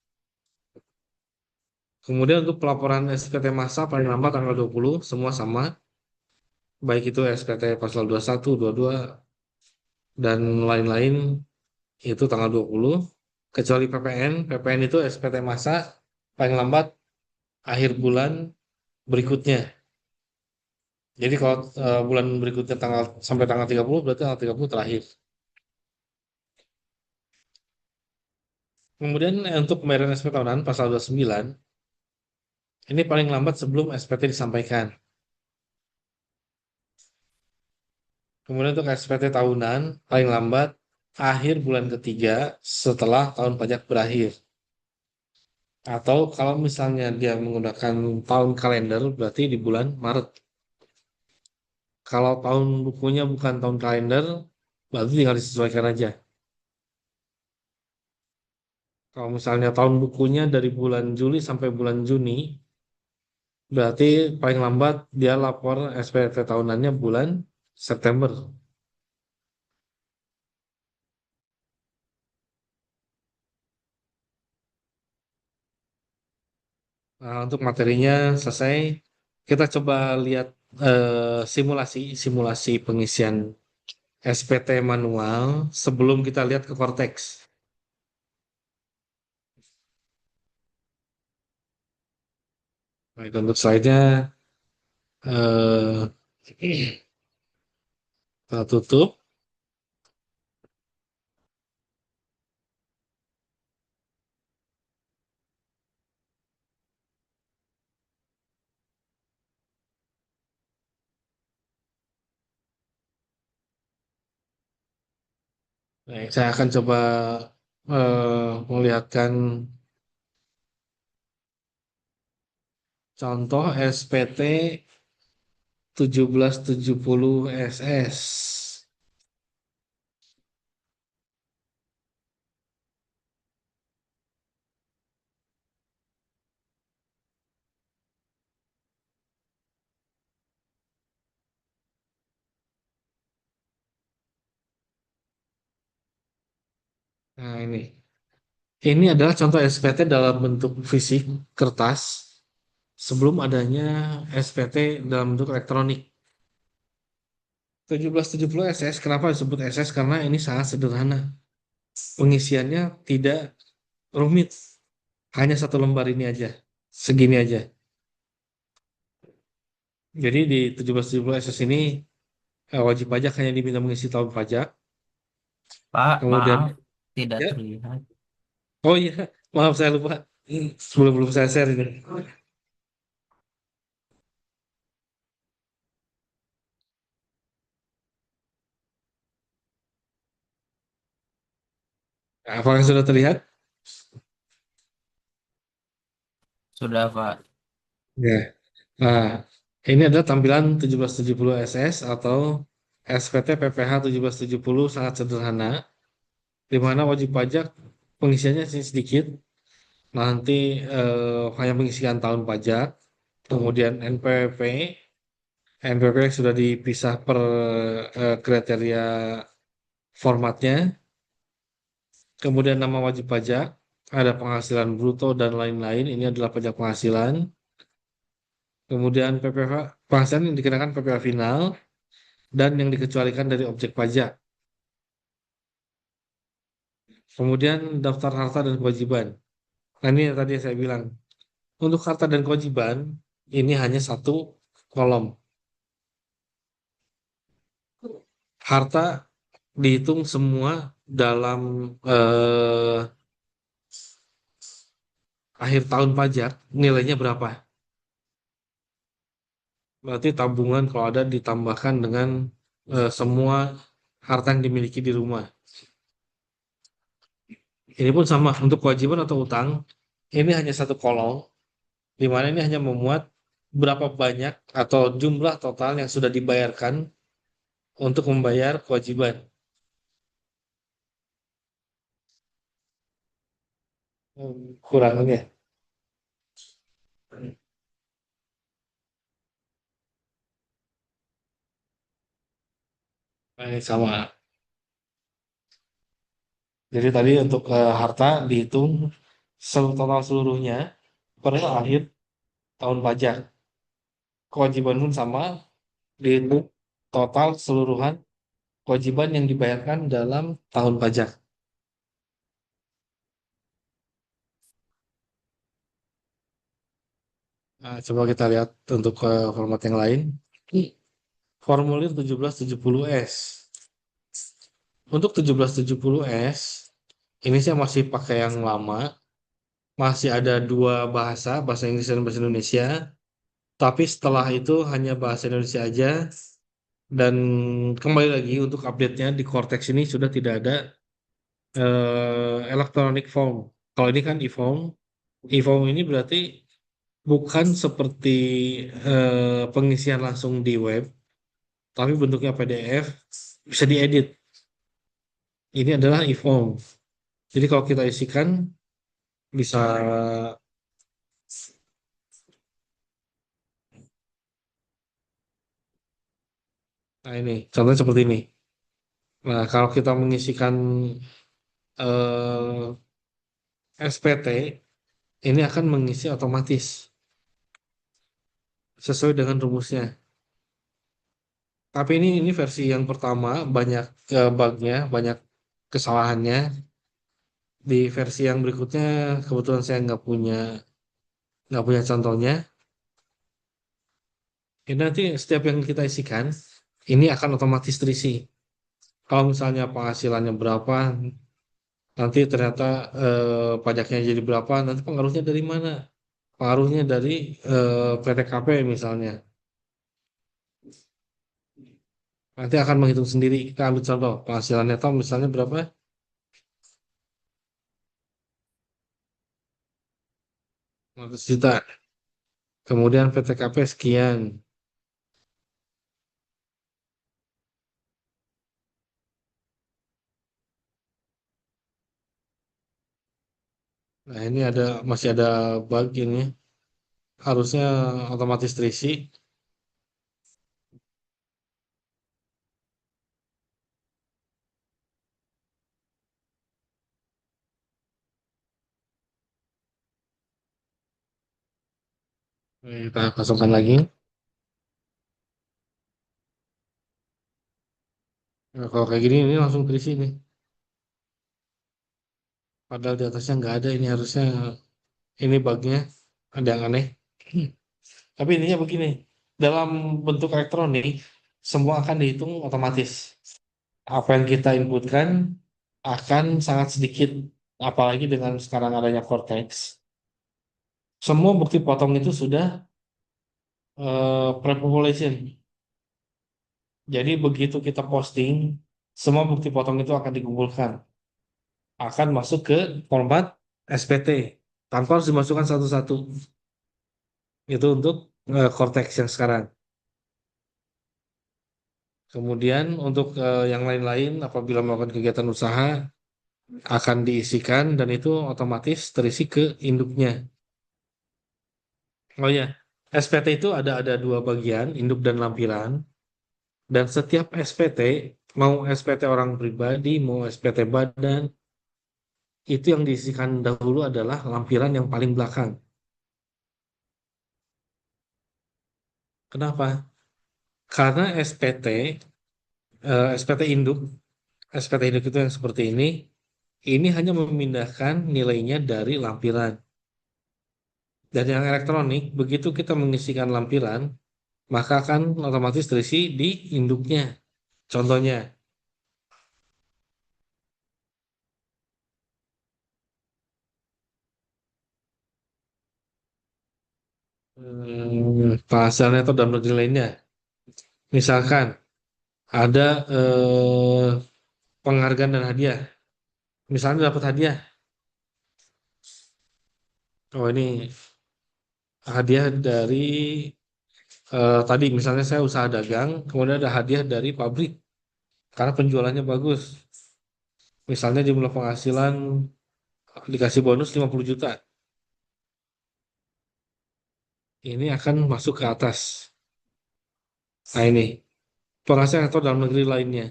Kemudian untuk pelaporan SPT masa paling lambat tanggal 20, semua sama. Baik itu SPT pasal 21, 22, dan lain-lain itu tanggal 20. Kecuali PPN. PPN itu SPT masa paling lambat akhir bulan berikutnya. Jadi kalau bulan berikutnya sampai tanggal 30 berarti tanggal 30 terakhir. Kemudian untuk pembayaran SPT tahunan pasal 29 ini paling lambat sebelum SPT disampaikan. Kemudian untuk SPT tahunan paling lambat akhir bulan ketiga setelah tahun pajak berakhir. Atau kalau misalnya dia menggunakan tahun kalender berarti di bulan Maret. Kalau tahun bukunya bukan tahun kalender berarti tinggal disesuaikan aja. Kalau misalnya tahun bukunya dari bulan Juli sampai bulan Juni, berarti paling lambat dia lapor SPT tahunannya bulan September. Nah, untuk materinya selesai. Kita coba lihat simulasi simulasi pengisian SPT manual sebelum kita lihat ke Cortex. Baik, untuk slide-nya eh, Kita tutup. Baik, saya akan coba melihatkan contoh SPT 1770 SS. Nah, ini. Ini adalah contoh SPT dalam bentuk fisik kertas sebelum adanya SPT dalam bentuk elektronik. 1770 SS, kenapa disebut SS? Karena ini sangat sederhana. Pengisiannya tidak rumit. Hanya satu lembar ini aja. Segini aja. Jadi di 1770 SS ini wajib pajak hanya diminta mengisi tahun pajak. Pak, Kemudian, maaf, tidak ya, terlihat. oh iya, maaf saya lupa. Sebelum belum saya share ini. Nah, apakah sudah terlihat? Sudah, Pak. Ya. Nah, ini adalah tampilan 1770 SS atau SPT PPH 1770 sangat sederhana, di mana wajib pajak pengisiannya sedikit, nanti hanya pengisian tahun pajak, kemudian NPWP yang sudah dipisah per kriteria formatnya, kemudian nama wajib pajak, ada penghasilan bruto dan lain-lain, ini adalah pajak penghasilan, kemudian PPH, penghasilan yang dikenakan PPH final, dan yang dikecualikan dari objek pajak. Kemudian daftar harta dan kewajiban. Nah, ini yang tadi saya bilang. Untuk harta dan kewajiban, ini hanya satu kolom. Harta dihitung semua dalam eh, akhir tahun pajak, nilainya berapa? Berarti tabungan kalau ada ditambahkan dengan semua harta yang dimiliki di rumah. Ini pun sama untuk kewajiban atau utang, ini hanya satu kolom, di mana ini hanya memuat berapa banyak atau jumlah total yang sudah dibayarkan untuk membayar kewajiban. Kurangnya. Nah, ini sama. Jadi tadi untuk harta dihitung total seluruhnya per akhir tahun pajak. Kewajiban pun sama, dihitung total seluruhan kewajiban yang dibayarkan dalam tahun pajak. Nah, coba kita lihat untuk format yang lain. Formulir 1770S. Untuk 1770S, ini saya masih pakai yang lama. Masih ada dua bahasa, bahasa Inggris dan bahasa Indonesia. Tapi setelah itu hanya bahasa Indonesia aja. Dan kembali lagi untuk update-nya di Cortex ini sudah tidak ada electronic form. Kalau ini kan e-form. E-form ini berarti bukan seperti pengisian langsung di web, tapi bentuknya PDF, bisa diedit. Ini adalah e-form. Jadi kalau kita isikan bisa, nah ini contohnya seperti ini. Nah, kalau kita mengisikan SPT, ini akan mengisi otomatis sesuai dengan rumusnya. Tapi ini versi yang pertama banyak bugnya, banyak kesalahannya. Di versi yang berikutnya kebetulan saya nggak punya contohnya. Ini nanti setiap yang kita isikan ini akan otomatis terisi. Kalau misalnya penghasilannya berapa, nanti ternyata pajaknya jadi berapa, nanti pengaruhnya dari mana? Pengaruhnya dari PTKP misalnya. Nanti akan menghitung sendiri. Kita ambil contoh, penghasilannya Tom misalnya berapa? 100 juta. Kemudian PTKP sekian. Nah, ini masih ada bug ini. Harusnya otomatis terisi. Kita kosongkan lagi. Nah, kalau kayak gini ini langsung terisi nih. Padahal di atasnya nggak ada. Ini harusnya ini bugnya ada yang aneh. Tapi intinya begini. Dalam bentuk elektronik, semua akan dihitung otomatis. Apa yang kita inputkan akan sangat sedikit. Apalagi dengan sekarang adanya Cortex. Semua bukti potong itu sudah pre-population. Jadi begitu kita posting, semua bukti potong itu akan dikumpulkan. Akan masuk ke format SPT. Tanpa harus dimasukkan satu-satu. Itu untuk Cortex yang sekarang. Kemudian untuk yang lain-lain, apabila melakukan kegiatan usaha, akan diisikan dan itu otomatis terisi ke induknya. Oh ya, SPT itu ada dua bagian, induk dan lampiran. Dan setiap SPT, mau SPT orang pribadi, mau SPT badan, itu yang diisikan dahulu adalah lampiran yang paling belakang. Kenapa? Karena SPT induk, SPT induk itu yang seperti ini hanya memindahkan nilainya dari lampiran. Dan yang elektronik, begitu kita mengisikan lampiran, maka akan otomatis terisi di induknya. Contohnya, penghasilan atau dan negeri lainnya. Misalkan ada penghargaan dan hadiah. Misalnya dapat hadiah. Oh ini hadiah dari tadi misalnya saya usaha dagang, kemudian ada hadiah dari pabrik karena penjualannya bagus. Misalnya jumlah penghasilan dikasih bonus 50 juta. Ini akan masuk ke atas. Nah ini penghasilan atau dalam negeri lainnya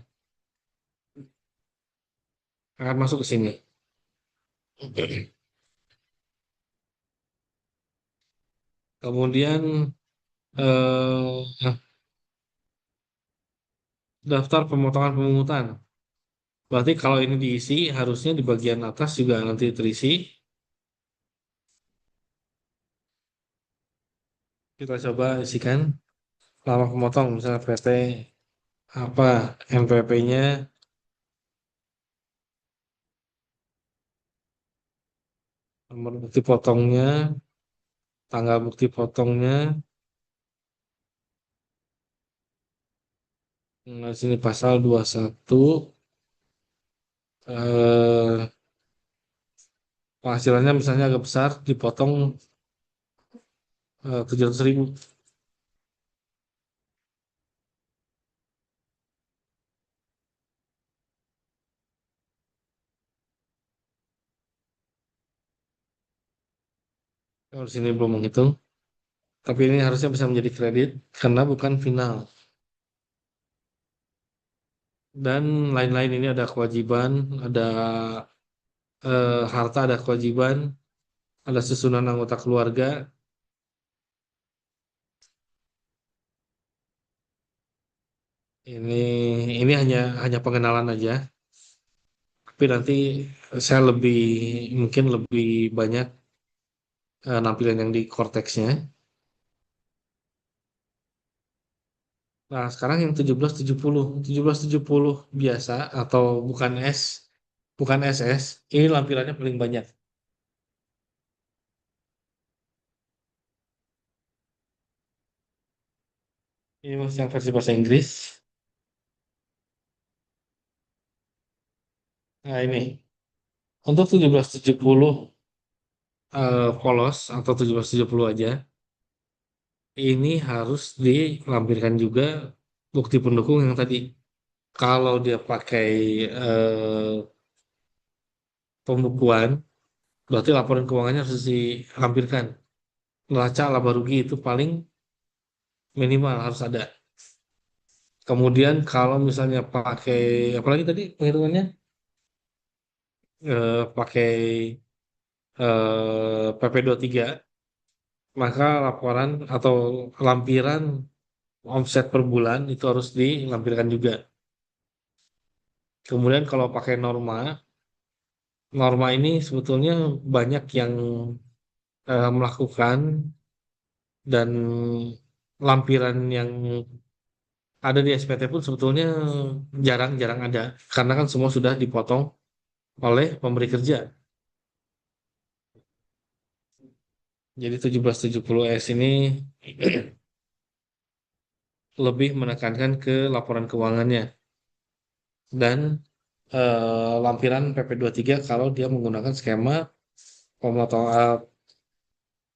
akan masuk ke sini. Kemudian eh, daftar pemotongan pemungutan. Berarti kalau ini diisi, harusnya di bagian atas juga nanti terisi. Kita coba isikan lama pemotong, misalnya PT apa, MPP-nya, nomor bukti potongnya, tanggal bukti potongnya. Nah, sini pasal 21, eh, penghasilannya misalnya agak besar, dipotong 700.000. Kalau di sini belum menghitung, tapi ini harusnya bisa menjadi kredit karena bukan final. Dan lain-lain ini ada kewajiban, ada harta, ada kewajiban, ada susunan anggota keluarga. Ini ini hanya pengenalan aja. Tapi nanti saya mungkin lebih banyak nampilan yang di Cortex-nya. Nah, sekarang yang 1770. 1770 biasa atau bukan SS, ini lampirannya paling banyak. Ini masih yang versi bahasa Inggris. Nah, ini untuk 1770 polos atau 1770 aja, ini harus dilampirkan juga bukti pendukung yang tadi. Kalau dia pakai eh, pembukuan, berarti laporan keuangannya harus dilampirkan. Neraca laba rugi itu paling minimal harus ada. Kemudian kalau misalnya pakai apalagi tadi penghitungannya pakai PP23, maka laporan atau lampiran omset per bulan itu harus dilampirkan juga. Kemudian kalau pakai norma, norma ini sebetulnya banyak yang melakukan dan lampiran yang ada di SPT pun sebetulnya jarang-jarang ada karena kan semua sudah dipotong oleh pemberi kerja. Jadi 1770S ini lebih menekankan ke laporan keuangannya dan lampiran PP23 kalau dia menggunakan skema pemotongan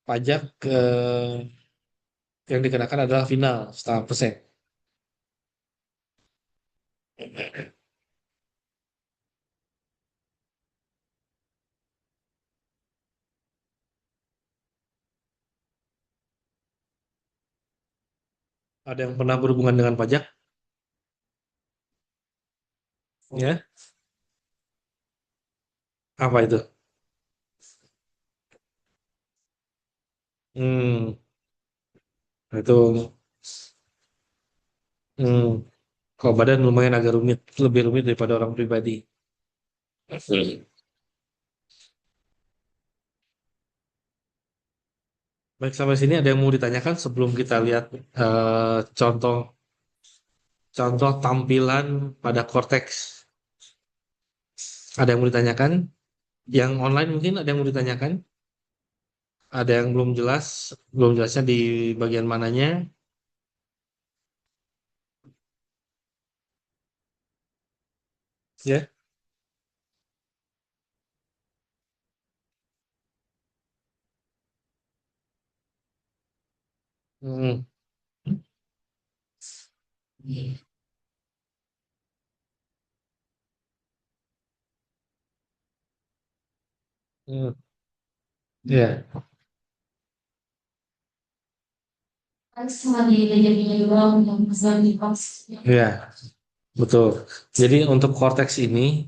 pajak yang dikenakan adalah final 0,5%. Ada yang pernah berhubungan dengan pajak? Ya, apa itu? Hmm, itu hmm, kalau badan lumayan agak rumit, lebih rumit daripada orang pribadi. Baik, sampai sini ada yang mau ditanyakan sebelum kita lihat contoh contoh tampilan pada Cortex. Ada yang mau ditanyakan? Yang online mungkin ada yang mau ditanyakan? Ada yang belum jelasnya di bagian mananya? Ya. Hmm. Hmm. Ya, ya, betul. Jadi untuk Cortex ini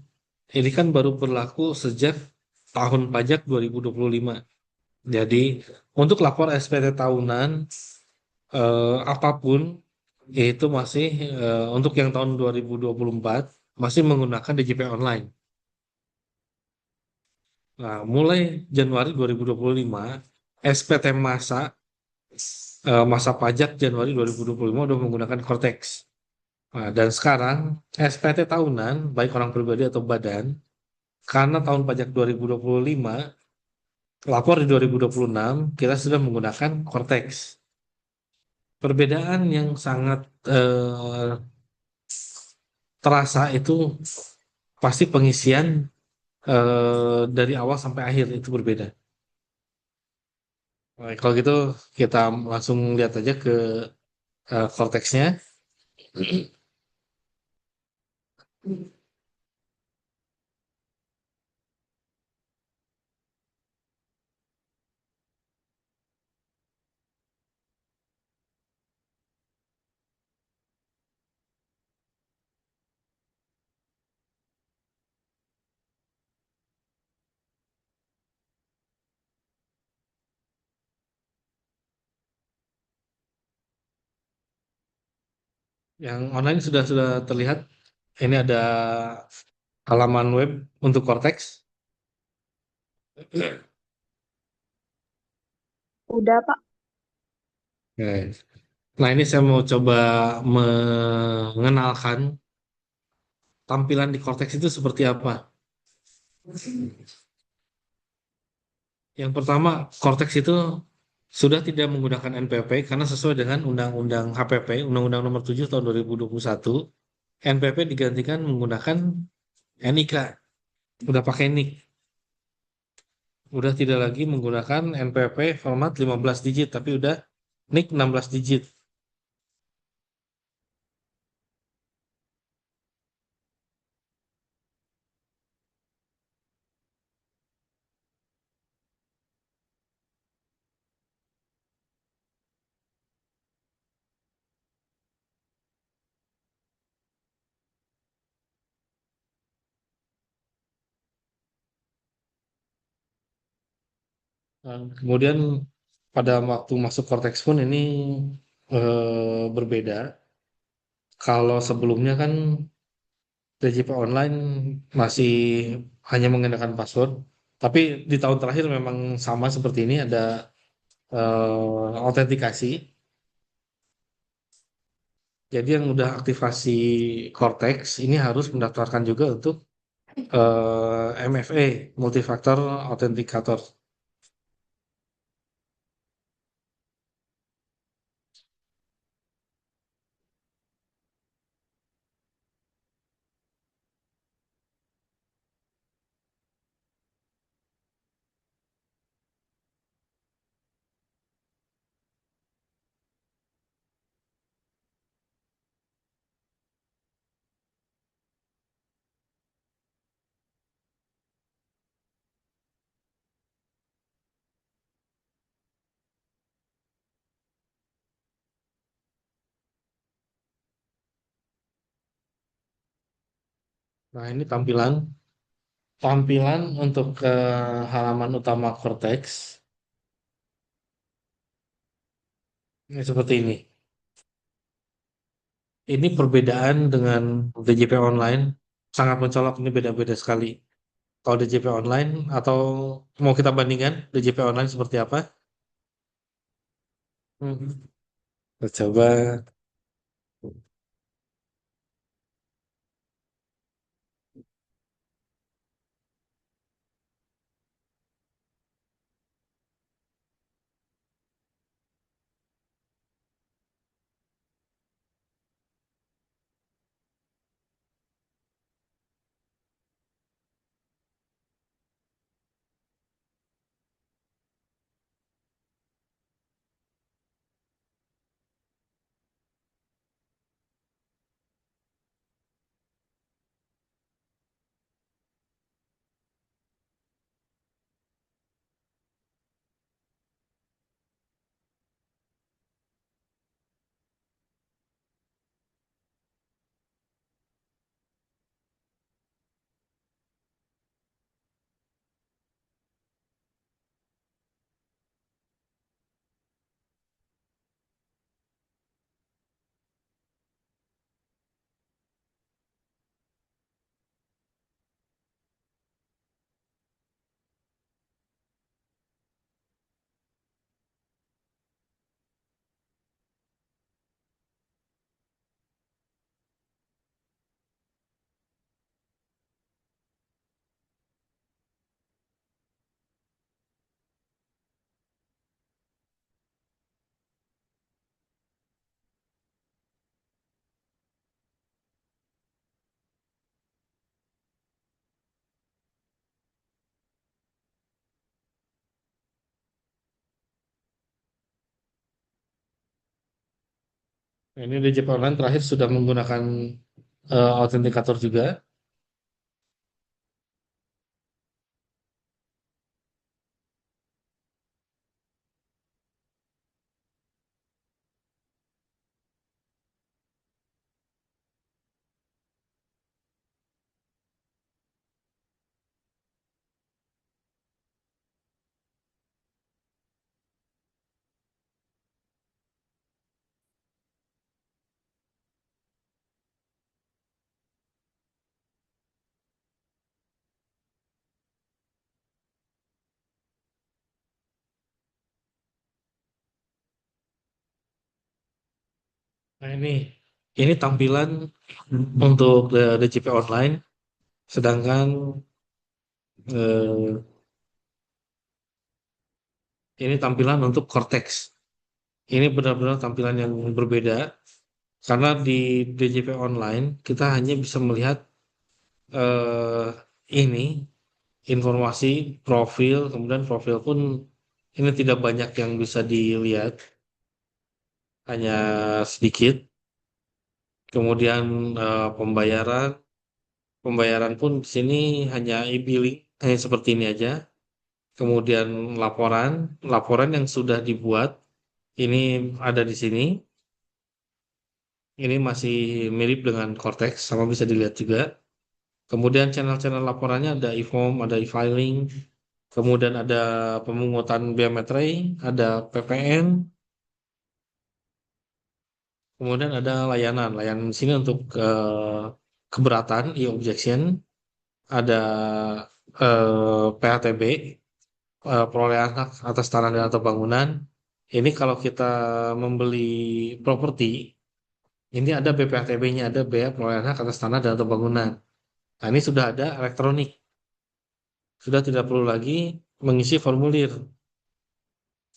kan baru berlaku sejak tahun pajak 2025. Jadi untuk lapor SPT tahunan apapun itu masih untuk yang tahun 2024 masih menggunakan DJP online. Nah, mulai Januari 2025 SPT masa pajak Januari 2025 udah menggunakan Cortex. Nah, dan sekarang SPT tahunan baik orang pribadi atau badan karena tahun pajak 2025 lapor di 2026 kita sudah menggunakan Cortex. Perbedaan yang sangat terasa itu pasti pengisian dari awal sampai akhir itu berbeda. Baik, kalau gitu kita langsung lihat aja ke Cortex-nya. Yang online sudah terlihat. Ini ada halaman web untuk Cortex. Udah, Pak. Oke. Nah, ini saya mau coba mengenalkan tampilan di Cortex itu seperti apa. Yang pertama, Cortex itu sudah tidak menggunakan NPP karena sesuai dengan Undang-Undang HPP, Undang-Undang Nomor 7 Tahun 2021, NPP digantikan menggunakan NIK, udah pakai NIK, udah tidak lagi menggunakan NPP format 15 digit, tapi udah NIK 16 digit. Nah, kemudian pada waktu masuk Cortex pun ini berbeda. Kalau sebelumnya kan DJP online masih hanya menggunakan password, tapi di tahun terakhir memang sama seperti ini ada autentikasi. Jadi yang udah aktivasi Cortex ini harus mendaftarkan juga untuk MFA, Multifactor Authenticator. Nah, ini tampilan tampilan untuk halaman utama Cortex ini seperti ini. Ini perbedaan dengan DJP online sangat mencolok, ini beda-beda sekali. Kalau DJP online atau mau kita bandingkan DJP online seperti apa? Hmm. Kita coba. Ini DJP online terakhir sudah menggunakan autentikator juga. Nah ini tampilan untuk DJP online, sedangkan eh, ini tampilan untuk Cortex. Ini benar-benar tampilan yang berbeda karena di DJP online kita hanya bisa melihat eh, ini informasi profil, kemudian profil pun ini tidak banyak yang bisa dilihat, hanya sedikit. Kemudian pembayaran, pembayaran pun di sini hanya e-billing, hanya seperti ini aja. Kemudian laporan, laporan yang sudah dibuat ini ada di sini. Ini masih mirip dengan Cortex, sama bisa dilihat juga. Kemudian channel-channel laporannya ada e-form, ada e-filing, kemudian ada pemungutan biometri, ada PPN, kemudian ada layanan. Layanan di sini untuk keberatan, e-objection, ada PHTB, perolehan hak atas tanah dan atau bangunan. Ini kalau kita membeli properti, ini ada BPHTB-nya, ada bea perolehan hak atas tanah dan atau bangunan. Nah, ini sudah ada elektronik, sudah tidak perlu lagi mengisi formulir.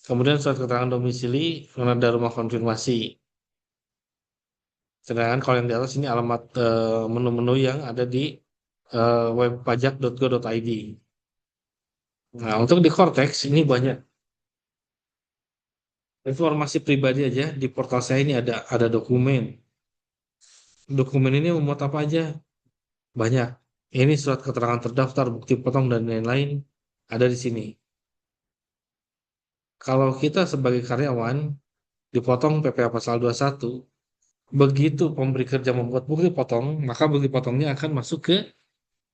Kemudian surat keterangan domisili, ada rumah konfirmasi. Sedangkan kalau yang di atas ini alamat menu-menu yang ada di web pajak.go.id. Nah, untuk di Cortex ini banyak informasi pribadi aja. Di portal saya ini ada dokumen. Dokumen ini memuat apa aja? Banyak. Ini surat keterangan terdaftar, bukti potong dan lain-lain ada di sini. Kalau kita sebagai karyawan dipotong PPh pasal 21, begitu pemberi kerja membuat bukti potong, maka bukti potongnya akan masuk ke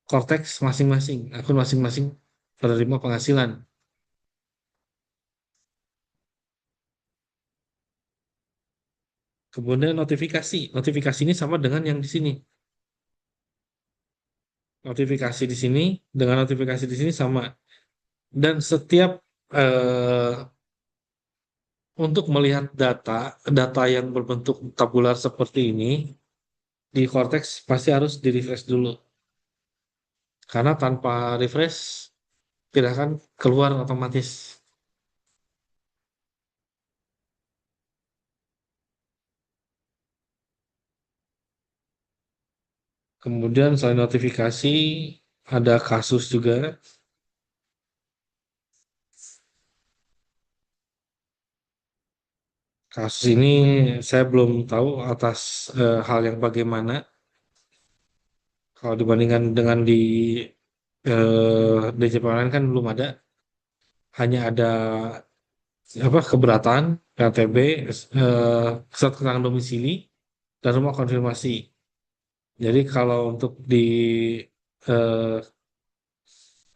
Cortex masing-masing, akun masing-masing penerima penghasilan. Kemudian notifikasi. Notifikasi ini sama dengan yang di sini. Notifikasi di sini dengan notifikasi di sini sama. Dan setiap eh, untuk melihat data yang berbentuk tabular seperti ini di Cortex pasti harus di-refresh dulu. Karena tanpa refresh tidak akan keluar otomatis. Kemudian selain notifikasi ada kasus juga. Kasus ini saya belum tahu atas hal yang bagaimana. Kalau dibandingkan dengan di DJP online kan belum ada, hanya ada apa keberatan, PTB, surat keterangan domisili, dan rumah konfirmasi. Jadi kalau untuk di eh,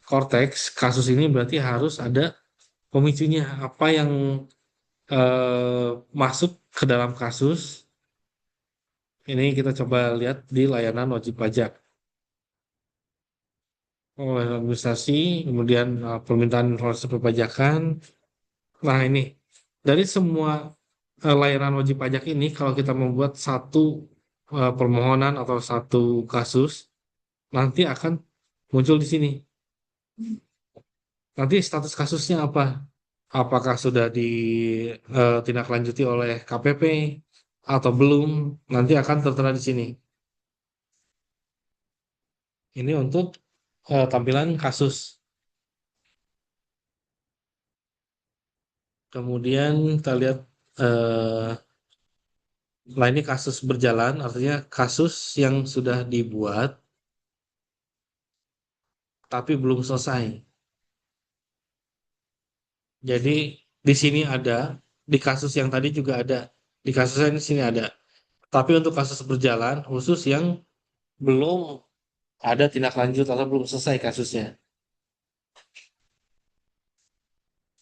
Cortex kasus ini berarti harus ada pemicunya, apa yang masuk ke dalam kasus. Ini kita coba lihat di layanan wajib pajak. Oleh administrasi, kemudian permintaan informasi perpajakan. Nah, ini dari semua layanan wajib pajak ini, kalau kita membuat satu permohonan atau satu kasus, nanti akan muncul di sini. Nanti status kasusnya apa? Apakah sudah ditindaklanjuti oleh KPP atau belum? Nanti akan tertera di sini. Ini untuk tampilan kasus. Kemudian kita lihat eh, nah ini kasus berjalan, artinya kasus yang sudah dibuat tapi belum selesai. Jadi di sini ada, di kasus yang tadi juga ada, di kasus yang di sini ada. Tapi untuk kasus berjalan khusus yang belum ada tindak lanjut atau belum selesai kasusnya.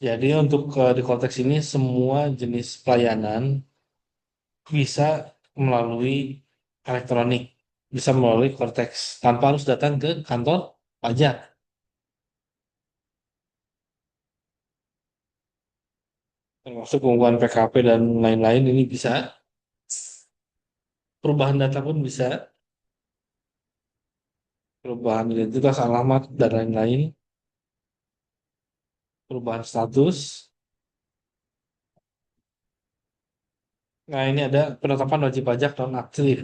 Jadi untuk di konteks ini semua jenis pelayanan bisa melalui elektronik, bisa melalui Cortex tanpa harus datang ke kantor pajak. Termasuk pembuatan PKP dan lain-lain ini bisa. perubahan data pun bisa, perubahan identitas, alamat, dan lain-lain, perubahan status. Nah, ini ada penetapan wajib pajak non-aktif.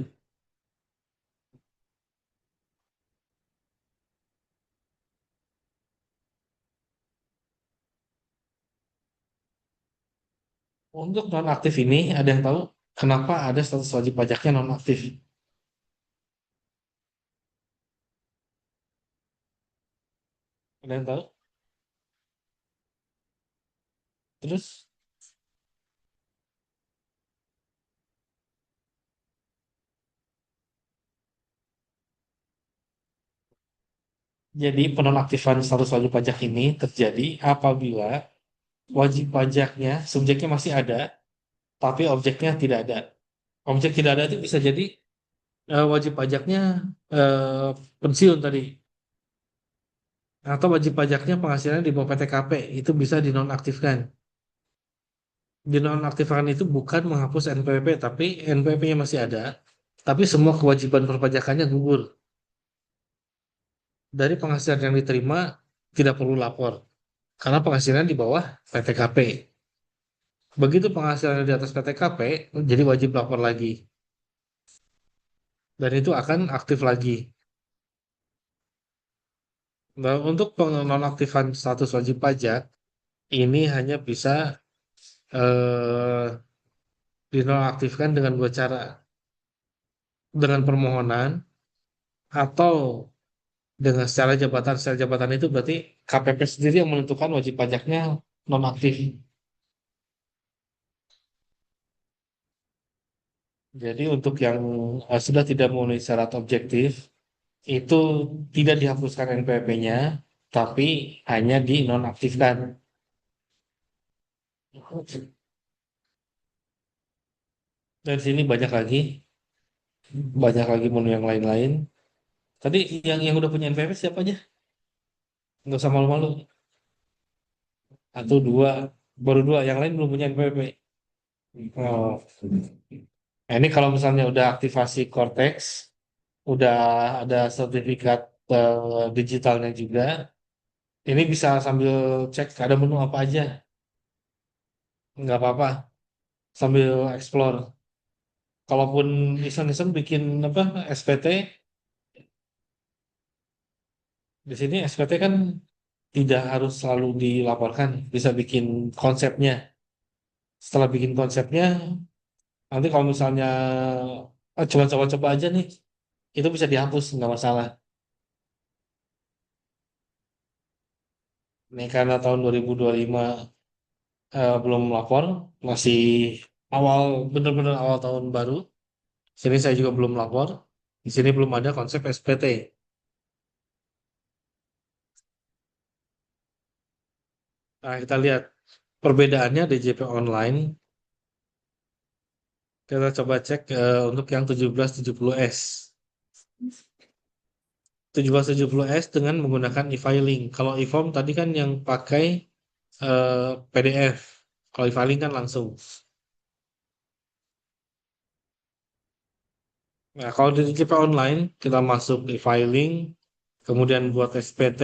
Untuk non-aktif ini, ada yang tahu kenapa ada status wajib pajaknya non-aktif? Ada yang tahu? Terus, jadi penonaktifan status wajib pajak ini terjadi apabila wajib pajaknya, subjeknya masih ada, tapi objeknya tidak ada. Objek tidak ada itu bisa jadi wajib pajaknya eh, pensiun tadi, atau wajib pajaknya penghasilannya di bawah PTKP, itu bisa dinonaktifkan. Dinonaktifkan itu bukan menghapus NPWP, tapi NPWP-nya masih ada, tapi semua kewajiban perpajakannya gugur. Dari penghasilan yang diterima tidak perlu lapor, karena penghasilan di bawah PTKP. Begitu penghasilan di atas PTKP, jadi wajib lapor lagi. Dan itu akan aktif lagi. Nah, untuk penonaktifan status wajib pajak, ini hanya bisa eh, dinonaktifkan dengan dua cara. Dengan permohonan atau dengan secara jabatan. Secara jabatan itu berarti KPP sendiri yang menentukan wajib pajaknya nonaktif. Jadi untuk yang sudah tidak memenuhi syarat objektif, itu tidak dihapuskan NPWP-nya, tapi hanya dinonaktifkan. Dan di sini banyak lagi menu yang lain-lain. Tadi yang udah punya NPWP siapa aja? Nggak usah malu-malu. Atau dua, baru dua, yang lain belum punya NPWP. Oh. Nah, ini kalau misalnya udah aktivasi Cortex, udah ada sertifikat digitalnya juga, ini bisa sambil cek ada menu apa aja, nggak apa-apa, sambil explore. Kalaupun iseng-iseng bikin apa SPT, di sini SPT kan tidak harus selalu dilaporkan, bisa bikin konsepnya. Setelah bikin konsepnya, nanti kalau misalnya coba coba-coba aja nih, itu bisa dihapus, nggak masalah. Ini karena tahun 2025 belum lapor, masih awal, bener-bener awal tahun baru. Sini saya juga belum lapor. Di sini belum ada konsep SPT. Nah, kita lihat perbedaannya DJP online. Kita coba cek untuk yang 1770S. 1770S dengan menggunakan e-filing. Kalau e-form tadi kan yang pakai PDF. Kalau e-filing kan langsung. Nah, kalau di DJP online, kita masuk e-filing, kemudian buat SPT.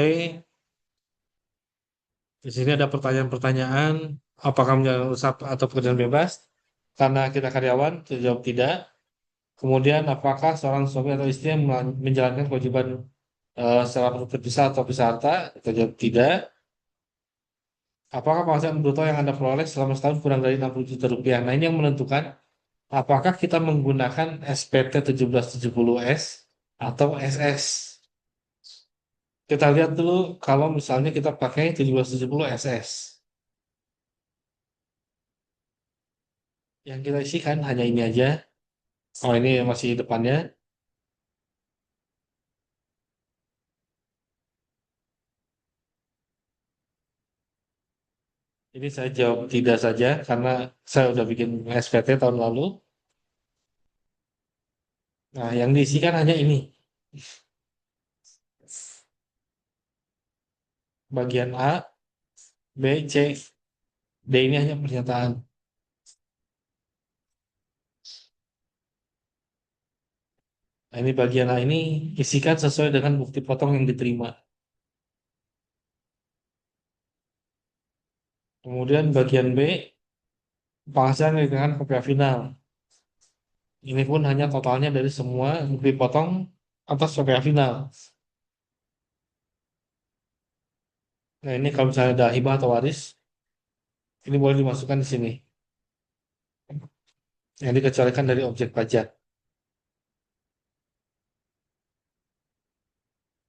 Di sini ada pertanyaan-pertanyaan, apakah menjalankan usaha atau pekerjaan bebas? Karena kita karyawan, kita jawab tidak. Kemudian, apakah seorang suami atau istri yang menjalankan kewajiban secara terpisah atau pisah harta? Kita jawab tidak. Apakah penghasilan bruto yang Anda peroleh selama setahun kurang dari 60 juta rupiah? Nah, ini yang menentukan apakah kita menggunakan SPT 1770S atau SS. Kita lihat dulu kalau misalnya kita pakai 1770 SS. Yang kita isikan hanya ini aja. Oh, ini masih depannya. Ini saya jawab tidak saja karena saya udah bikin SPT tahun lalu. Nah, yang diisikan hanya ini. Bagian A, B, C, D ini hanya pernyataan. Nah, ini bagian A ini isikan sesuai dengan bukti potong yang diterima. Kemudian bagian B, penghasilan dengan KPA final. Ini pun hanya totalnya dari semua bukti potong atas KPA final. Nah, ini kalau misalnya ada hibah atau waris, ini boleh dimasukkan di sini. Yang dikecualikan dari objek pajak.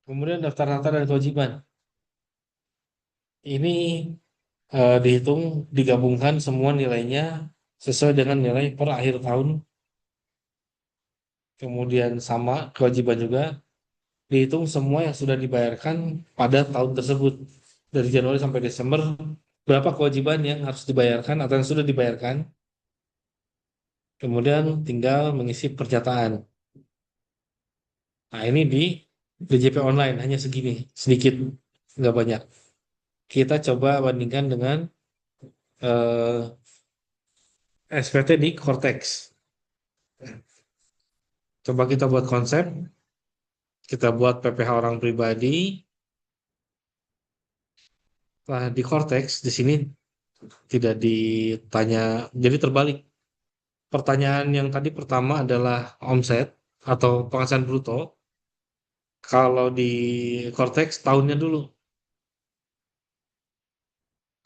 Kemudian daftar harta dan kewajiban. Ini dihitung, digabungkan semua nilainya sesuai dengan nilai per akhir tahun. Kemudian sama kewajiban juga dihitung semua yang sudah dibayarkan pada tahun tersebut. Dari Januari sampai Desember, berapa kewajiban yang harus dibayarkan atau yang sudah dibayarkan. Kemudian tinggal mengisi pernyataan. Nah, ini di DJP online hanya segini, sedikit, nggak banyak. Kita coba bandingkan dengan eh, SPT di Cortex. Coba kita buat konsep, kita buat PPh orang pribadi. Nah, di Cortex di sini tidak ditanya, jadi terbalik. Pertanyaan yang tadi pertama adalah omset atau penghasilan bruto. Kalau di Cortex tahunnya dulu.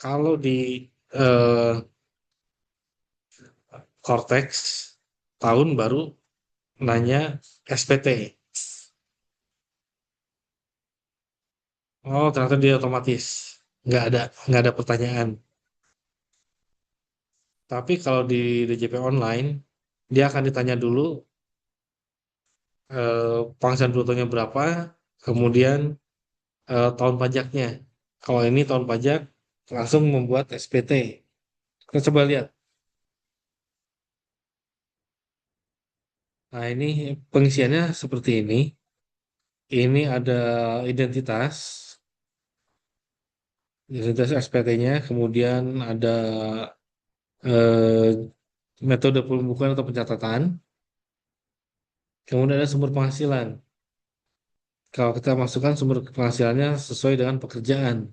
Kalau di eh, Cortex tahun baru nanya SPT. Oh, ternyata dia otomatis. Nggak ada pertanyaan. Tapi kalau di DJP online, dia akan ditanya dulu penghasilan brutonya berapa, kemudian tahun pajaknya. Kalau ini tahun pajak, langsung membuat SPT. Kita coba lihat. Nah, ini pengisiannya seperti ini. Ini ada identitas, identitas SPT-nya, kemudian ada eh, metode pembukuan atau pencatatan, kemudian ada sumber penghasilan. Kalau kita masukkan sumber penghasilannya sesuai dengan pekerjaan,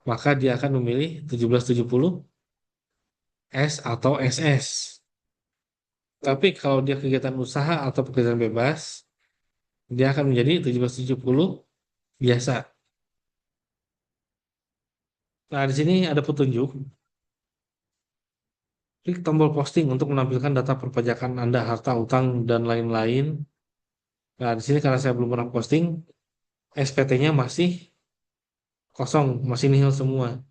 maka dia akan memilih 1770 S atau SS. Tapi kalau dia kegiatan usaha atau pekerjaan bebas, dia akan menjadi 1770 biasa. Nah, di sini ada petunjuk. Klik tombol posting untuk menampilkan data perpajakan Anda, harta, utang, dan lain-lain. Nah, di sini karena saya belum pernah posting, SPT-nya masih kosong, masih nihil semua.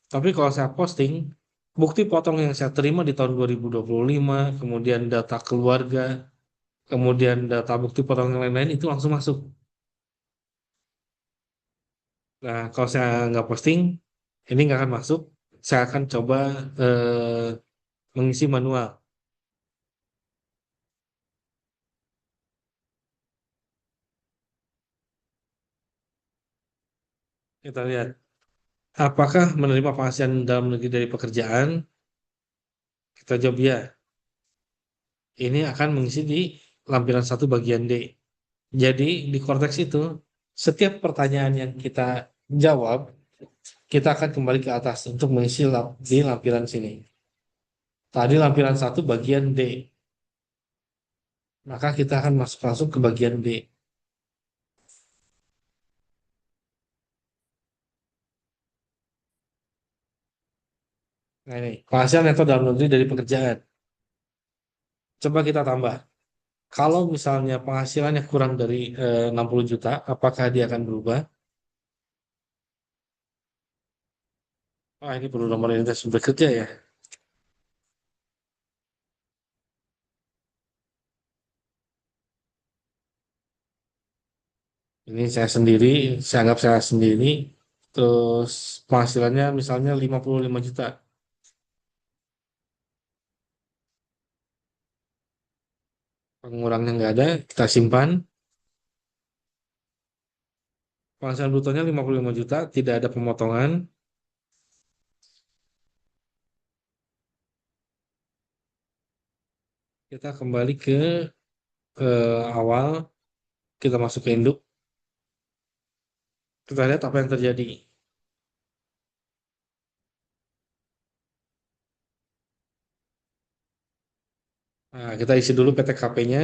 Tapi kalau saya posting, bukti potong yang saya terima di tahun 2025, kemudian data keluarga, kemudian data bukti potong yang lain-lain itu langsung masuk. Nah, kalau saya nggak posting, ini nggak akan masuk. Saya akan coba mengisi manual. Kita lihat, apakah menerima penghasilan dalam negeri dari pekerjaan? Kita jawab ya. Ini akan mengisi di lampiran 1 bagian D. Jadi di konteks itu, setiap pertanyaan yang kita jawab, kita akan kembali ke atas untuk mengisi di lampiran sini. Tadi lampiran 1 bagian D, maka kita akan masuk langsung ke bagian D. Nah ini, penghasilan neto dalam negeri dari pekerjaan. Coba kita tambah. Kalau misalnya penghasilannya kurang dari 60 juta, apakah dia akan berubah? Ah, ini perlu nomor identitas bekerja ya. Ini saya sendiri, saya anggap saya sendiri, terus penghasilannya misalnya 55 juta. Pengurangnya nggak ada, kita simpan. Penghasilan brutonya 55 juta, tidak ada pemotongan. Kita kembali ke awal, kita masuk ke induk, kita lihat apa yang terjadi. Nah, kita isi dulu PTKP-nya.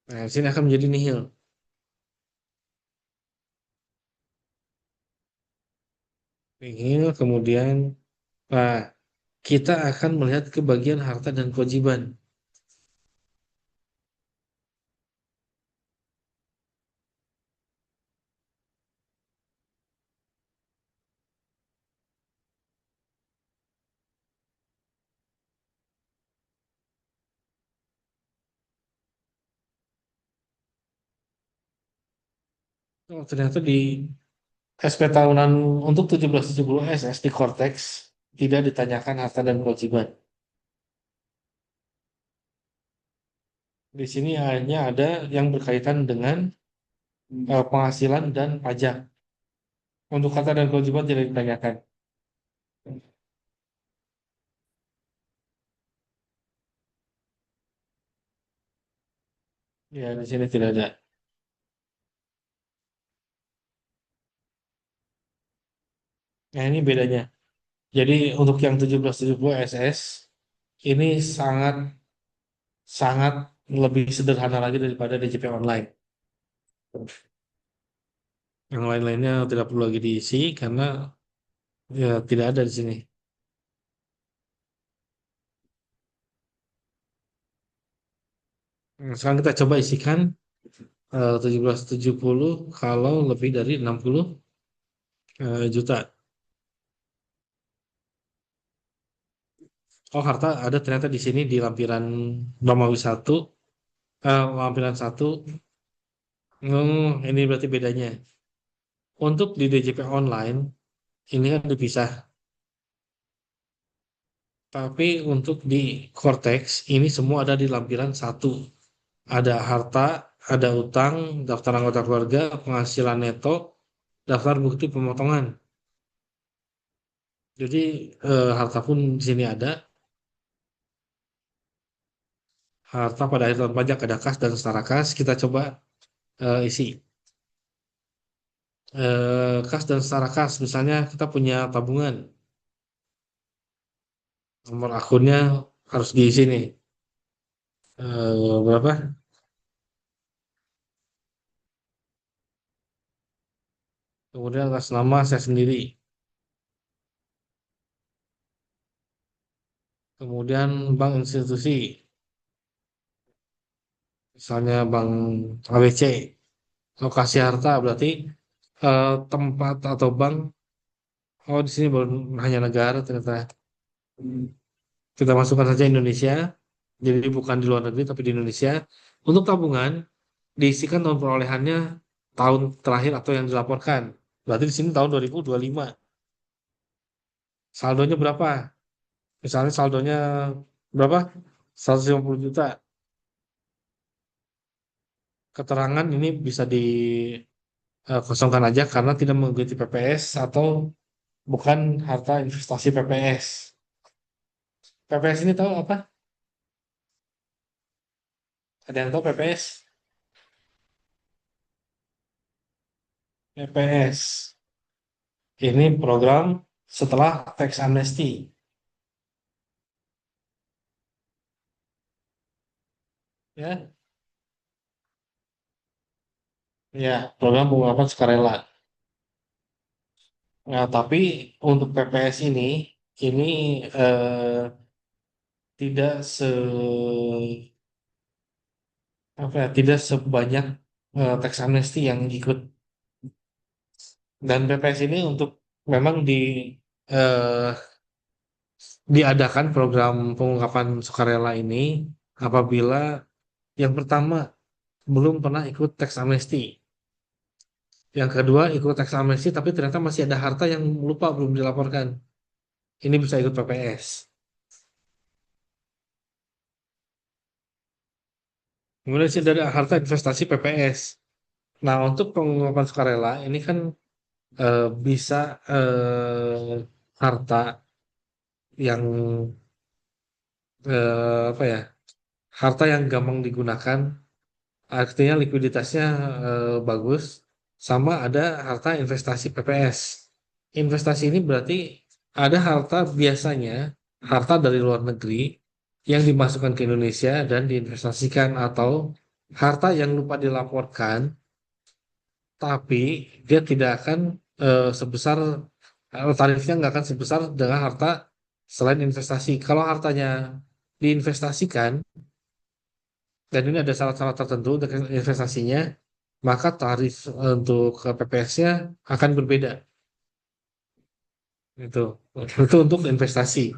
Nah, di sini akan menjadi nihil. Nihil, kemudian, nah, kita akan melihat ke bagian harta dan kewajiban. Oh, ternyata di SP tahunan untuk 1770 SS di Cortex tidak ditanyakan harta dan kewajiban. Di sini hanya ada yang berkaitan dengan penghasilan dan pajak. Untuk harta dan kewajiban tidak ditanyakan. Ya, di sini tidak ada. Nah, ini bedanya. Jadi untuk yang 1770 SS ini sangat sangat lebih sederhana lagi daripada DJP online. Yang lain-lainnya tidak perlu lagi diisi karena ya tidak ada di sini. Nah, sekarang kita coba isikan 1770 kalau lebih dari 60 juta. Oh, harta ada ternyata di sini di lampiran Romawi satu, lampiran satu. Ini berarti bedanya. Untuk di DJP online ini kan dipisah. Tapi untuk di Cortex ini semua ada di lampiran satu. Ada harta, ada utang, daftar anggota keluarga, penghasilan neto, daftar bukti pemotongan. Jadi harta pun di sini ada. Harta pada akhir tahun pajak ada kas dan setara kas. Kita coba isi. Kas dan setara kas. Misalnya kita punya tabungan. Nomor akunnya harus diisi nih. Berapa? Kemudian atas nama saya sendiri. Kemudian bank institusi. Misalnya bank ABC. Lokasi harta berarti tempat atau bank. Oh, di sini baru hanya negara ternyata. Kita masukkan saja Indonesia. Jadi bukan di luar negeri tapi di Indonesia. Untuk tabungan diisikan tahun perolehannya tahun terakhir atau yang dilaporkan. Berarti di sini tahun 2025. Saldonya berapa? Misalnya saldonya berapa? 150 juta. Keterangan ini bisa dikosongkan aja karena tidak mengikuti PPS atau bukan harta investasi PPS. PPS ini tahu apa? Ada yang tahu PPS? PPS ini program setelah tax amnesty. Ya, ya, program penguapan sukarela. Nah, tapi untuk PPS ini tidak apa ya, tidak sebanyak tax amnesty yang ikut. Dan PPS ini untuk memang eh, diadakan program pengungkapan sukarela ini apabila yang pertama belum pernah ikut tax amnesty, yang kedua ikut tax amnesty tapi ternyata masih ada harta yang lupa belum dilaporkan. Ini bisa ikut PPS. Kemudian sih dari harta investasi PPS. Nah, untuk pengungkapan sukarela ini kan bisa harta yang apa ya? harta yang gampang digunakan, artinya likuiditasnya bagus, sama ada harta investasi PPS. Investasi ini berarti ada harta biasanya, harta dari luar negeri yang dimasukkan ke Indonesia dan diinvestasikan atau harta yang lupa dilaporkan, tapi dia tidak akan sebesar tarifnya nggak akan sebesar dengan harta selain investasi. Kalau hartanya diinvestasikan dan ini ada syarat-syarat tertentu dengan investasinya, maka tarif untuk PPS-nya akan berbeda. Itu untuk investasi.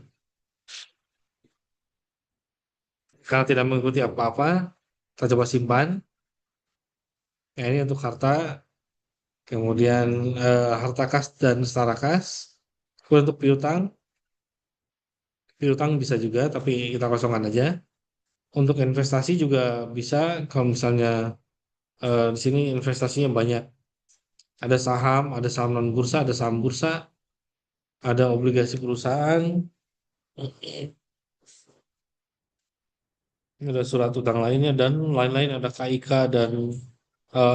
Kalau tidak mengikuti apa-apa, kita coba simpan. Ya, ini untuk harta, kemudian harta kas dan setara kas. Kemudian untuk piutang, piutang bisa juga, tapi kita kosongkan aja. Untuk investasi juga bisa, kalau misalnya di sini investasinya banyak. Ada saham non bursa, ada saham bursa, ada obligasi perusahaan, ada surat utang lainnya dan lain-lain, ada KIK dan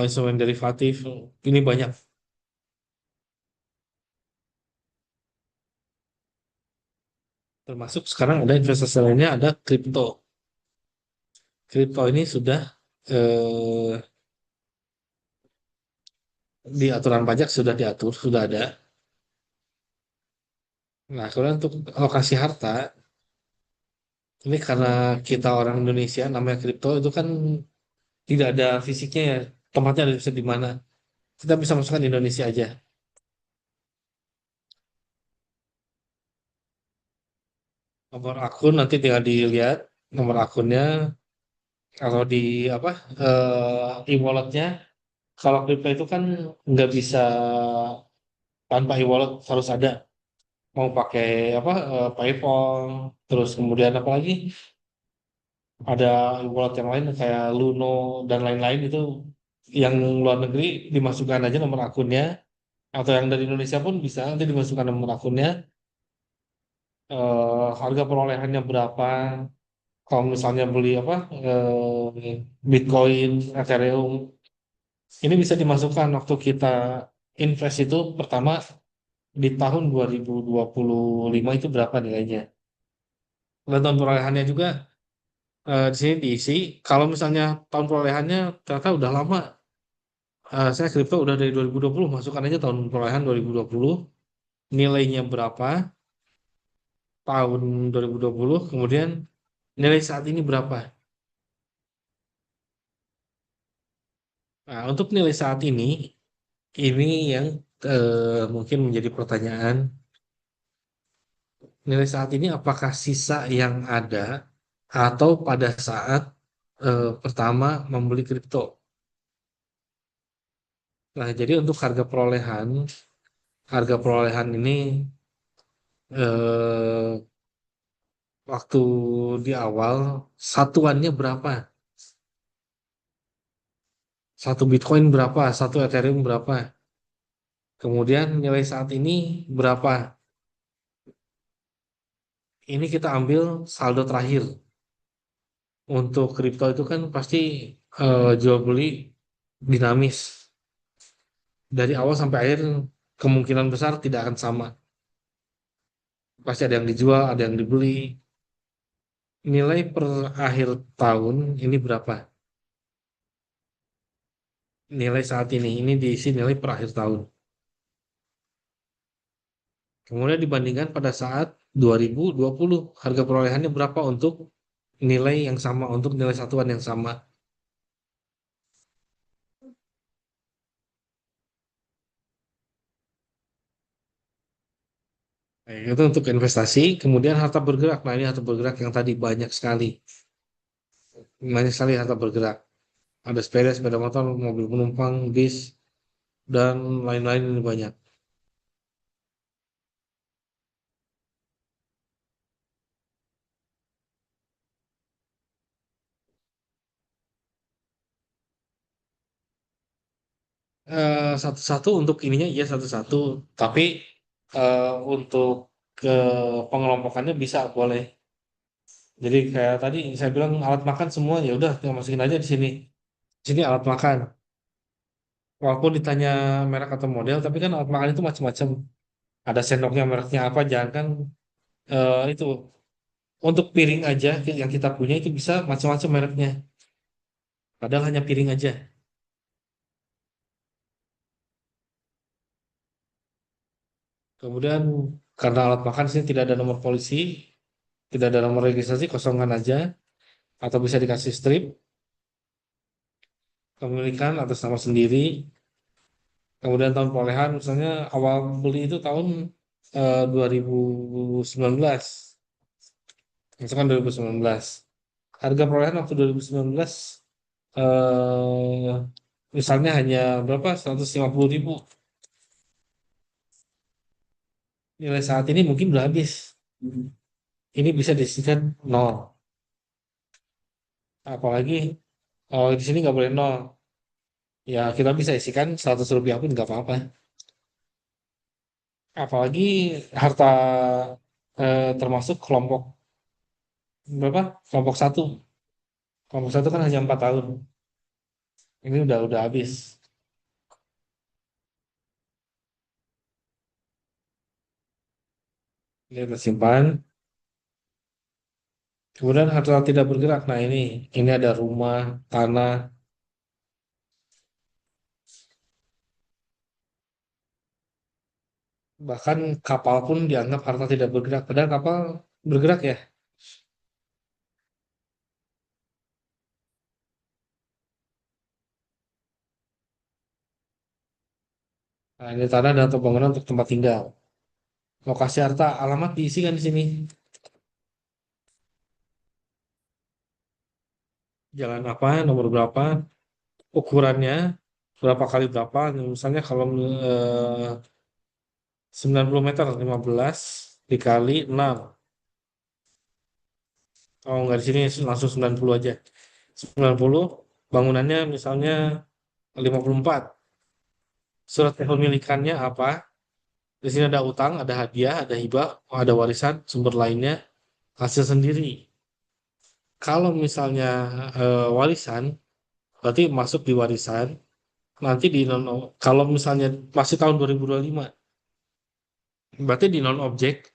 instrumen derivatif. Ini banyak. Termasuk sekarang ada investasi lainnya, ada kripto. Kripto ini sudah eh, di aturan pajak sudah diatur, sudah ada. Nah, kemudian untuk alokasi harta, ini karena kita orang Indonesia, namanya kripto itu kan tidak ada fisiknya ya, tempatnya ada bisa di mana. Kita bisa masukkan di Indonesia aja. Nomor akun nanti tinggal dilihat nomor akunnya, kalau di apa e-walletnya. Kalau kripto itu kan nggak bisa tanpa e-wallet, harus ada. Mau pakai apa PayPal, terus kemudian apa lagi? Ada e-wallet yang lain kayak Luno dan lain-lain itu yang luar negeri dimasukkan aja nomor akunnya, atau yang dari Indonesia pun bisa nanti dimasukkan nomor akunnya, harga perolehannya berapa, kalau misalnya beli apa Bitcoin, Ethereum, ini bisa dimasukkan waktu kita invest itu pertama di tahun 2025 itu berapa nilainya. Dan tahun perolehannya juga di sini diisi. Kalau misalnya tahun perolehannya ternyata udah lama, saya kripto udah dari 2020, masukkan aja tahun perolehan 2020, nilainya berapa, tahun 2020, kemudian nilai saat ini berapa. Nah, untuk nilai saat ini yang mungkin menjadi pertanyaan. Nilai saat ini apakah sisa yang ada atau pada saat pertama membeli kripto. Nah, jadi untuk harga perolehan ini eh, waktu di awal satuannya berapa? Satu Bitcoin berapa? Satu Ethereum berapa? Kemudian nilai saat ini berapa? Ini kita ambil saldo terakhir. Untuk kripto itu kan pasti jual beli dinamis. Dari awal sampai akhir kemungkinan besar tidak akan sama. Pasti ada yang dijual, ada yang dibeli. Nilai per akhir tahun ini berapa? Nilai saat ini diisi nilai per akhir tahun. Kemudian dibandingkan pada saat 2020, harga perolehannya berapa untuk nilai yang sama, untuk nilai satuan yang sama. Nah, itu untuk investasi. Kemudian harta bergerak. Nah, ini harta bergerak yang tadi banyak sekali. Banyak sekali harta bergerak. Ada sepeda, sepeda motor, mobil penumpang, bis, dan lain-lain ini banyak. Satu-satu untuk ininya iya satu-satu, tapi untuk ke pengelompokannya bisa boleh. Jadi kayak tadi saya bilang alat makan semua ya udah tinggal masukin aja di sini. Di sini alat makan. Walaupun ditanya merek atau model, tapi kan alat makan itu macam-macam. Ada sendoknya mereknya apa, jangan kan itu untuk piring aja yang kita punya itu bisa macam-macam mereknya. Padahal hanya piring aja. Kemudian karena alat makan sini tidak ada nomor polisi, tidak ada nomor registrasi, kosongan aja, atau bisa dikasih strip kepemilikan atas nama sendiri. Kemudian tahun perolehan, misalnya awal beli itu tahun 2019, misalkan 2019. Harga perolehan waktu 2019 eh, misalnya hanya berapa? 150.000. Nilai saat ini mungkin udah habis. Ini bisa disisikan nol. Apalagi di sini nggak boleh nol. Ya kita bisa isikan 100 rupiah pun nggak apa-apa. Apalagi harta termasuk kelompok berapa? Kelompok satu. Kelompok satu kan hanya 4 tahun. Ini udah habis. Ini tersimpan. Kemudian harta tidak bergerak. Nah ini ada rumah, tanah, bahkan kapal pun dianggap harta tidak bergerak. Padahal kapal bergerak ya. Nah ini tanah dan atau bangunan untuk tempat tinggal. Lokasi harta, alamat diisikan di sini. Jalan apa, nomor berapa, ukurannya, berapa kali berapa. Misalnya kalau 90 meter, 15 dikali 6. Oh, nggak di sini langsung 90 aja. 90, bangunannya misalnya 54. Surat kepemilikannya apa? Di sini ada utang, ada hadiah, ada hibah, ada warisan, sumber lainnya, hasil sendiri. Kalau misalnya warisan, berarti masuk di warisan. Nanti di non, kalau misalnya masih tahun 2025, berarti di non objek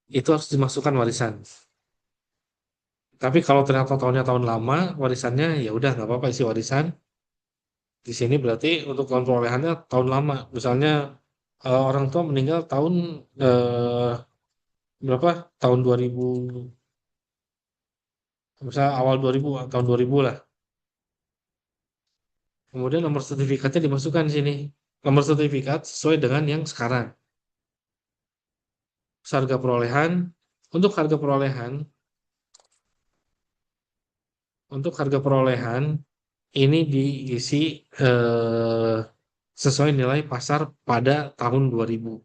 itu harus dimasukkan warisan. Tapi kalau ternyata tahunnya tahun lama, warisannya ya udah nggak apa-apa isi warisan. Di sini berarti untuk tahun perolehannya tahun lama. Misalnya orang tua meninggal tahun berapa? Tahun 2000, misalnya awal 2000, tahun 2000 lah. Kemudian nomor sertifikatnya dimasukkan di sini. Nomor sertifikat sesuai dengan yang sekarang. Harga perolehan, untuk harga perolehan, untuk harga perolehan ini diisi eh, sesuai nilai pasar pada tahun 2000.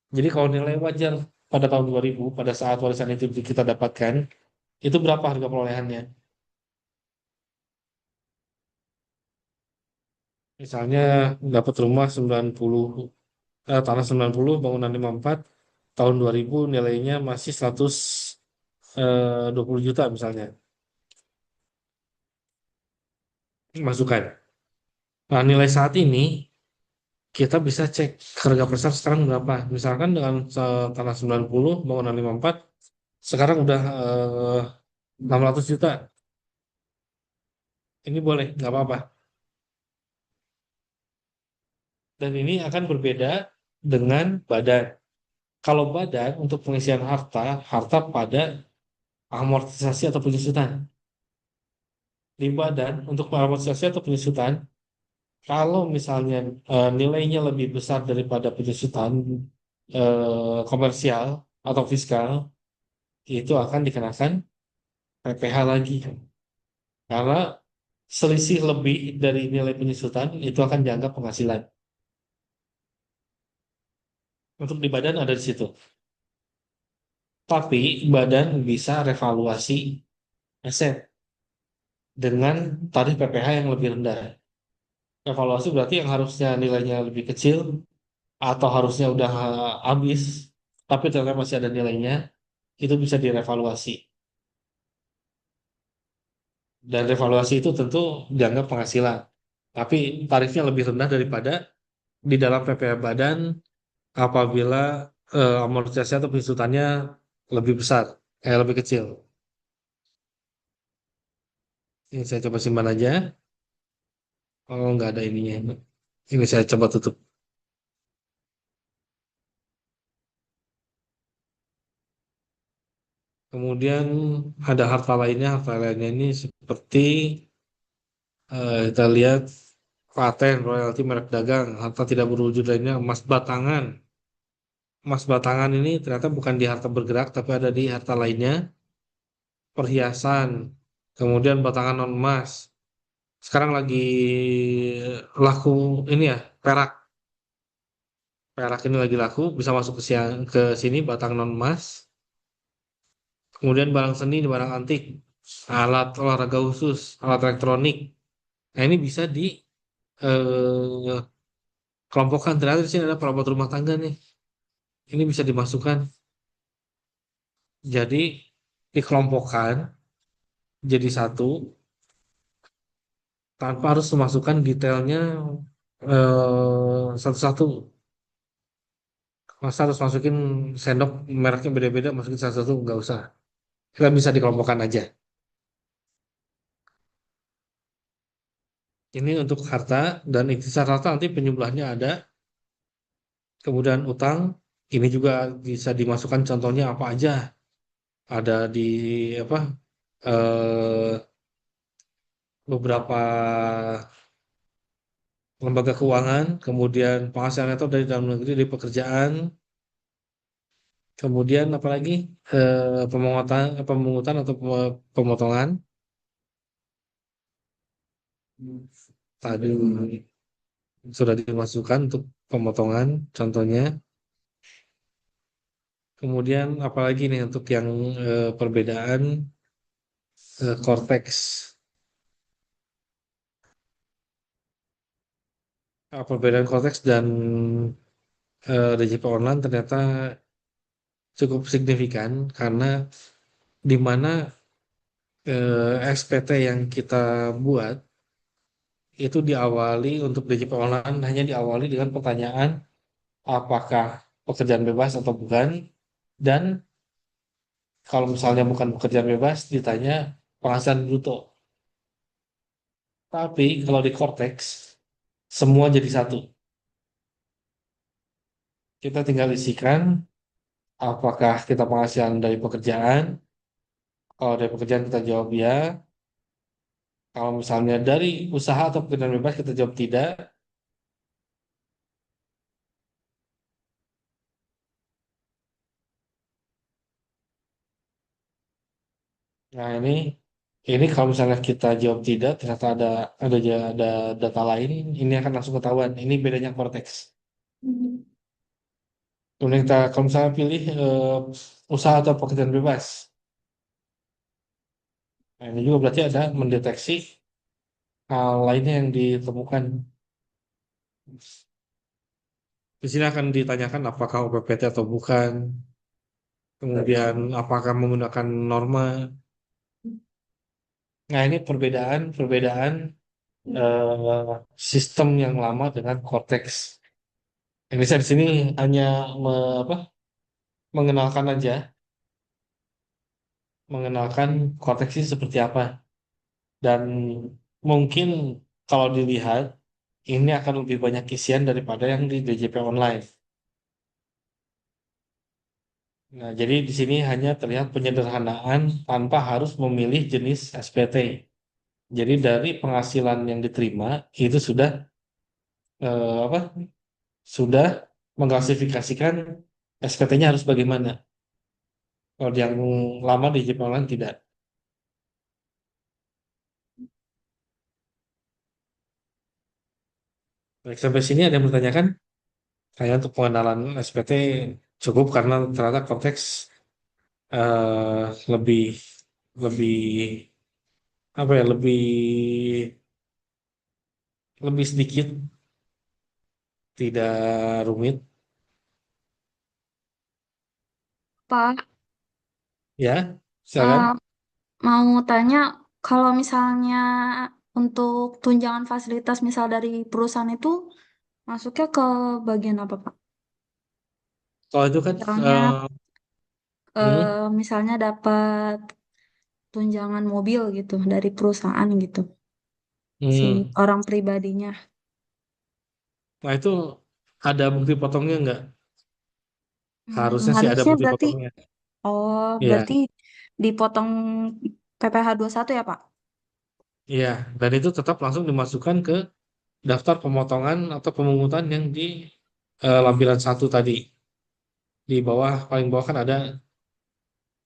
Jadi kalau nilai wajar pada tahun 2000, pada saat warisan itu kita dapatkan, itu berapa harga perolehannya? Misalnya dapat rumah 90, tanah 90, bangunan 54, tahun 2000 nilainya masih 120 juta misalnya. Masukan. Nah, nilai saat ini kita bisa cek harga pasar sekarang berapa. Misalkan dengan tanah 90, bangunan 54, sekarang udah 600 juta. Ini boleh, nggak apa-apa. Dan ini akan berbeda dengan badan. Kalau badan untuk pengisian harta, harta pada amortisasi atau penyusutan. Di badan untuk amortisasi atau penyusutan, kalau misalnya nilainya lebih besar daripada penyusutan komersial atau fiskal, itu akan dikenakan PPh lagi. Karena selisih lebih dari nilai penyusutan itu akan dianggap penghasilan. Untuk di badan ada di situ. Tapi badan bisa revaluasi aset dengan tarif PPh yang lebih rendah. Revaluasi berarti yang harusnya nilainya lebih kecil atau harusnya udah habis, tapi ternyata masih ada nilainya, itu bisa direvaluasi. Dan revaluasi itu tentu dianggap penghasilan. Tapi tarifnya lebih rendah daripada di dalam PPh Badan apabila amortisasi atau penyesuaiannya lebih besar, lebih kecil. Ini saya coba simpan aja. Oh, nggak ada ininya. Ini saya coba tutup. Kemudian ada harta lainnya. Harta lainnya ini seperti kita lihat paten, royalti, merek dagang, harta tidak berwujud lainnya, emas batangan. Emas batangan ini ternyata bukan di harta bergerak, tapi ada di harta lainnya, perhiasan, kemudian batangan non emas. Sekarang lagi laku ini ya, perak. Perak ini lagi laku, bisa masuk ke sini batang non emas. Kemudian barang seni, barang antik, alat olahraga khusus, alat elektronik. Nah, ini bisa di eh, kelompokkan. Ternyata di sini ada perabot rumah tangga nih. Ini bisa dimasukkan. Jadi dikelompokkan jadi satu tanpa harus memasukkan detailnya satu-satu. Masa harus masukin sendok mereknya beda-beda, masukin satu-satu, nggak usah. Kita bisa dikelompokkan aja. Ini untuk harta dan ikhtisar harta nanti penyebelahnya ada. Kemudian utang, ini juga bisa dimasukkan contohnya apa aja. Ada di apa beberapa lembaga keuangan, kemudian penghasilan netto dari dalam negeri, dari pekerjaan, kemudian apalagi pemungutan atau pemotongan. Tadi sudah dimasukkan untuk pemotongan, contohnya. Kemudian apalagi nih untuk yang perbedaan cortex. Perbedaan konteks dan DJP online ternyata cukup signifikan karena di mana SPT yang kita buat itu diawali untuk DJP online hanya diawali dengan pertanyaan apakah pekerjaan bebas atau bukan, dan kalau misalnya bukan pekerjaan bebas ditanya penghasilan bruto. Tapi kalau di Cortex semua jadi satu. Kita tinggal isikan apakah kita penghasilan dari pekerjaan. Kalau dari pekerjaan kita jawab ya. Kalau misalnya dari usaha atau pekerjaan bebas kita jawab tidak. Nah, ini kalau misalnya kita jawab tidak, ternyata ada data lain, ini akan langsung ketahuan. Ini bedanya konteks. Kemudian kita kalau misalnya pilih usaha atau pekerjaan bebas. Nah, ini juga berarti ada mendeteksi hal lainnya yang ditemukan. Di sini akan ditanyakan apakah OPPT atau bukan, kemudian apakah menggunakan norma. Nah, ini perbedaan sistem yang lama dengan Cortex. Ini saya di sini hanya mengenalkan aja, mengenalkan Cortex ini seperti apa. Dan mungkin kalau dilihat, ini akan lebih banyak isian daripada yang di DJP online. Nah, jadi di sini hanya terlihat penyederhanaan tanpa harus memilih jenis SPT. Jadi dari penghasilan yang diterima itu sudah apa? Sudah mengklasifikasikan SPT-nya harus bagaimana. Kalau yang lama di Jepang online tidak. Baik, sampai sini ada yang bertanyakan? Saya untuk pengenalan SPT cukup karena ternyata konteks lebih lebih apa ya lebih sedikit, tidak rumit Pak, ya. eh, Silakan. mau tanya Kalau misalnya untuk tunjangan fasilitas misal dari perusahaan itu masuknya ke bagian apa, Pak? Kalau itu kan Misalnya, hmm, misalnya dapat tunjangan mobil gitu dari perusahaan gitu, si hmm. orang pribadinya. Nah itu ada bukti potongnya nggak? Harusnya sih ada Harusnya bukti berarti, potongnya. oh Iya, berarti dipotong PPh satu ya, Pak? iya. Dan itu tetap langsung dimasukkan ke daftar pemotongan atau pemungutan yang di lampiran satu tadi. Di bawah, paling bawah kan ada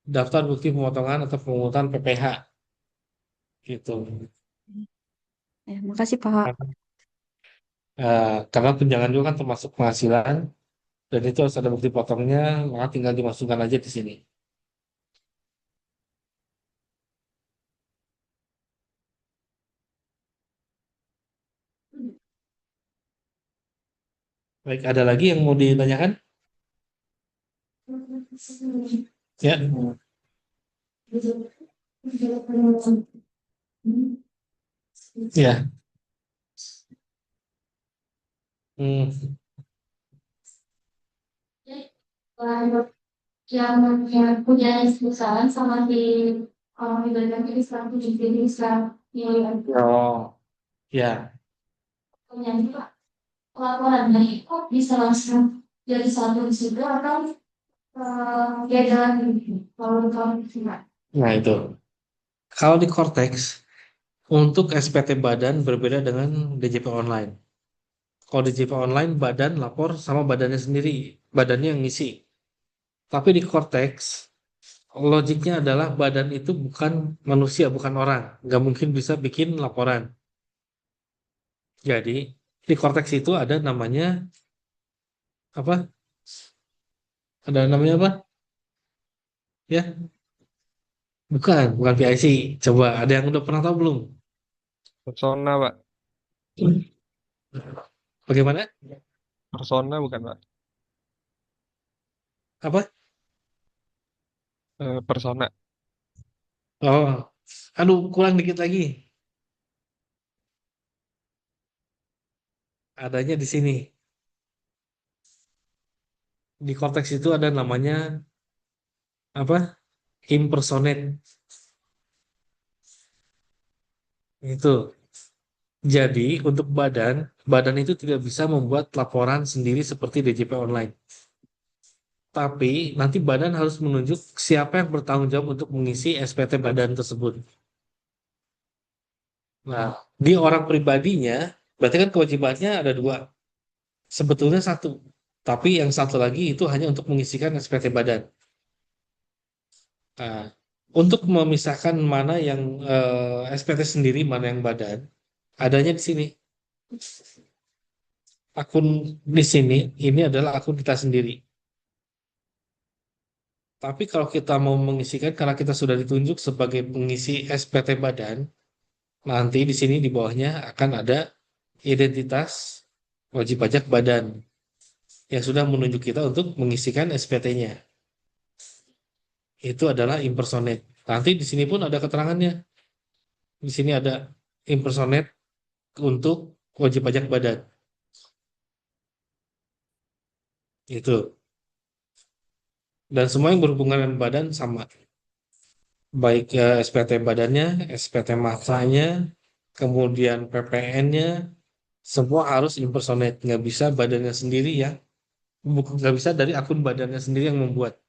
daftar bukti pemotongan atau pemungutan PPh gitu. Ya, makasih, Pak. Karena tunjangan juga kan termasuk penghasilan dan itu harus ada bukti potongnya, maka tinggal dimasukkan aja di sini. Baik, ada lagi yang mau ditanyakan? Ya, ya. Hmm. Yang punya perusahaan sama di orang ibadah Islam tujuh jenis Islam yang Oh, ya. punya juga laporan dari kok bisa langsung jadi satu di situ atau dia jalan kalau di kalau tidak. Nah, itu. Kalau di Cortex, untuk SPT badan berbeda dengan DJP online. Kalau DJP online, badan lapor sama badannya sendiri. Badannya yang ngisi. Tapi di Cortex, logiknya adalah badan itu bukan manusia, bukan orang. Nggak mungkin bisa bikin laporan. Jadi, di Cortex itu ada namanya, apa? Ada namanya apa? Ya, bukan PIC. Coba, ada yang udah pernah tahu belum? Persona, Pak. Bagaimana? Persona bukan, Pak. Apa? Persona. Oh, aduh, kurang dikit lagi. Adanya di sini. Di konteks itu ada namanya apa? Impersonate. Itu. Jadi untuk badan, badan itu tidak bisa membuat laporan sendiri seperti DJP online. Tapi nanti badan harus menunjuk siapa yang bertanggung jawab untuk mengisi SPT badan tersebut. Nah, di orang pribadinya, berarti kan kewajibannya ada dua. Sebetulnya satu. Tapi yang satu lagi itu hanya untuk mengisikan SPT badan. Nah, untuk memisahkan mana yang SPT sendiri, mana yang badan, adanya di sini. Akun di sini, ini adalah akun kita sendiri. Tapi kalau kita mau mengisikan, karena kita sudah ditunjuk sebagai pengisi SPT badan, nanti di sini di bawahnya akan ada identitas wajib pajak badan yang sudah menunjuk kita untuk mengisikan SPT-nya. Itu adalah impersonate. Nanti di sini pun ada keterangannya. Di sini ada impersonate untuk wajib pajak badan. Itu. Dan semua yang berhubungan dengan badan sama. Baik SPT badannya, SPT masanya, kemudian PPN-nya, semua harus impersonate. Nggak bisa badannya sendiri ya. Nggak bisa dari akun badannya sendiri yang membuat.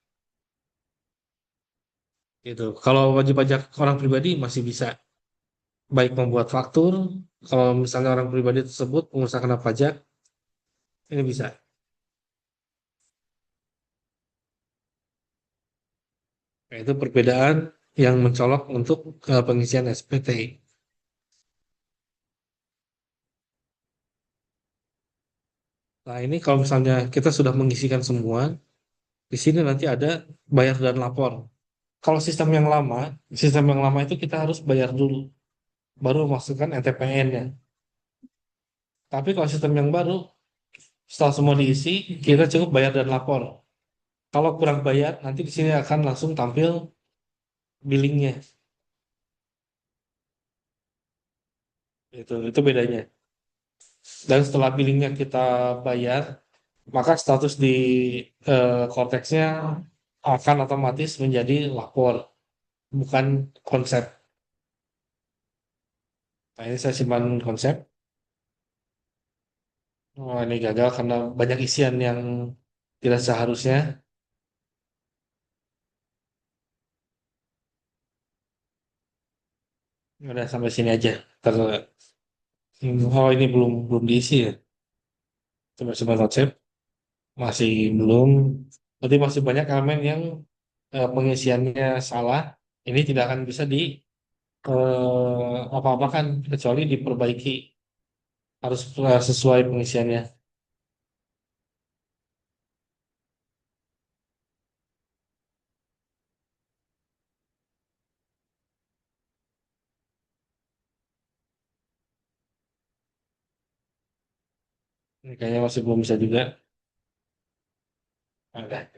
Gitu. Kalau wajib pajak orang pribadi masih bisa. Baik membuat faktur, kalau misalnya orang pribadi tersebut pengusaha kena pajak, ini bisa. Nah, itu perbedaan yang mencolok untuk pengisian SPT. Nah, ini kalau misalnya kita sudah mengisikan semua, di sini nanti ada bayar dan lapor. Kalau sistem yang lama itu kita harus bayar dulu, baru masukkan NTPN-nya. Tapi kalau sistem yang baru, setelah semua diisi, kita cukup bayar dan lapor. Kalau kurang bayar, nanti di sini akan langsung tampil billingnya. Itu bedanya. Dan setelah billingnya kita bayar, maka status di konteksnya akan otomatis menjadi lapor, bukan konsep. Nah, ini saya simpan konsep. Oh, ini gagal karena banyak isian yang tidak seharusnya. Udah sampai sini aja. Oh, ini belum belum diisi ya. Coba simpan konsep. Masih belum. Berarti masih banyak elemen yang pengisiannya salah. Ini tidak akan bisa di apa-apakan kecuali diperbaiki. Harus sesuai pengisiannya. Ini kayaknya masih belum bisa juga. Ada.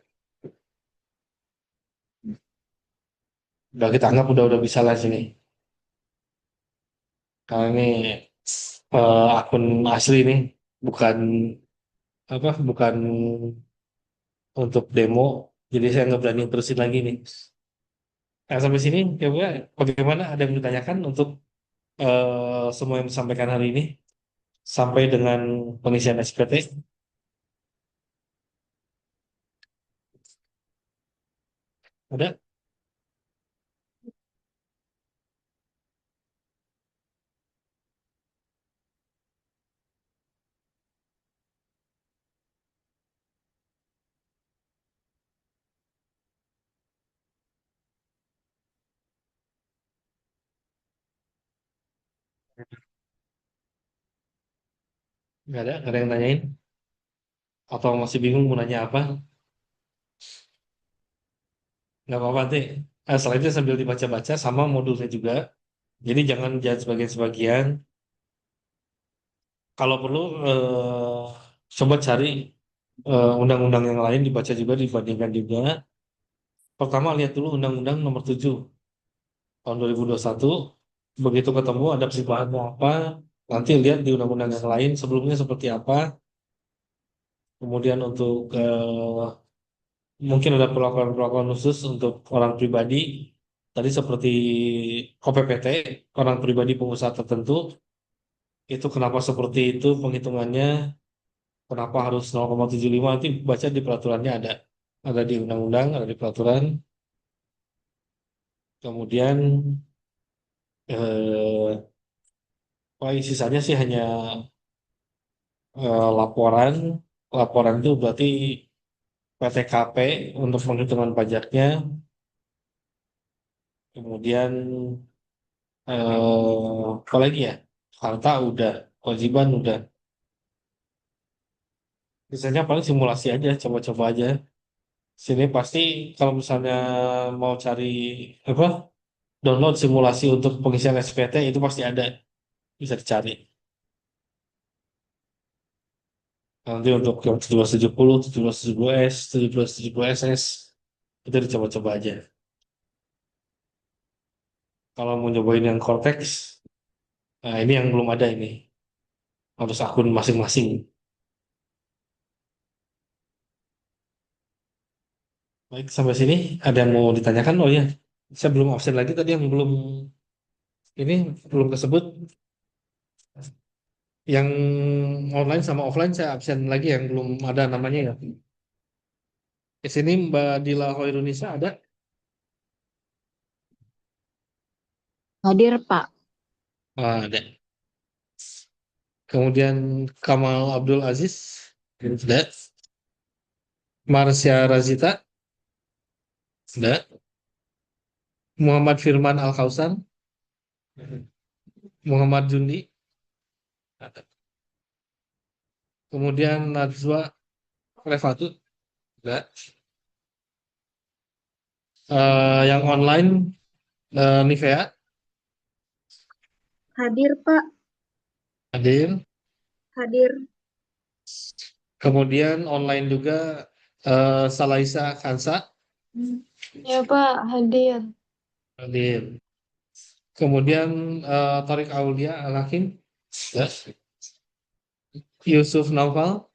Udah kita anggap udah bisa lah sini. Karena ini akun asli nih, bukan bukan untuk demo. Jadi saya nggak berani terusin lagi nih. Nah, sampai sini ya Bu, bagaimana ada yang ditanyakan untuk semua yang disampaikan hari ini sampai dengan pengisian SPT? Ada? Nggak ada yang nanyain? Atau masih bingung mau nanya apa? Nggak apa-apa nanti. Selanjutnya sambil dibaca-baca sama modulnya juga. Jadi jangan jangan sebagian-sebagian. Kalau perlu coba cari undang-undang yang lain dibaca juga dibandingkan juga. Pertama lihat dulu Undang-Undang Nomor 7 tahun 2021. Begitu ketemu ada perubahannya apa, nanti lihat di undang-undang yang lain sebelumnya seperti apa. Kemudian untuk mungkin ada perlakuan-perlakuan khusus untuk orang pribadi. Tadi seperti OPPT, orang pribadi pengusaha tertentu, itu kenapa seperti itu penghitungannya, kenapa harus 0,75 nanti baca di peraturannya ada. Ada di undang-undang, ada di peraturan. Kemudian eh, paling sisanya sih hanya laporan. Laporan itu berarti PTKP untuk penghitungan pajaknya. Kemudian apa lagi ya? Harta udah, kewajiban udah. Sisanya paling simulasi aja, coba-coba aja. Sini pasti kalau misalnya mau cari apa download simulasi untuk pengisian SPT itu pasti ada, bisa dicari. Nanti untuk yang 1770, 1770S, 1770SS itu dicoba-coba aja. Kalau mau nyobain yang Cortex, nah ini yang belum ada ini. Harus akun masing-masing. Baik, sampai sini ada yang mau ditanyakan? Oh ya, saya belum absen lagi tadi yang belum ini belum tersebut. Yang online sama offline saya absen lagi yang belum ada namanya ya. Di sini Mbak Dila Hoirunisa ada? Hadir, Pak. Ah, ada. Kemudian Kamal Abdul Aziz ada. Marsya Razita ada. Muhammad Firman Al Kausan, Muhammad Jundi ada. Kemudian Najwa Refatu ada. Yang online Nivea Hadir, Pak. hadir. Hadir. Kemudian online juga Salaisa Kansa Ya, Pak. Hadir. hadir. Kemudian Tarik Aulia Al Hakim Ya. Yusuf Naufal.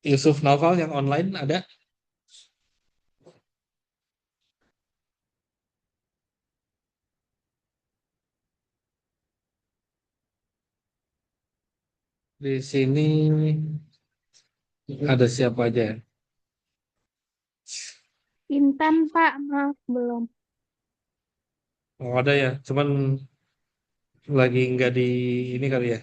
Yusuf Naufal yang online ada? Di sini ada siapa aja? Intan, Pak. Maaf, belum. Oh, ada ya, cuman lagi nggak di ini kali ya.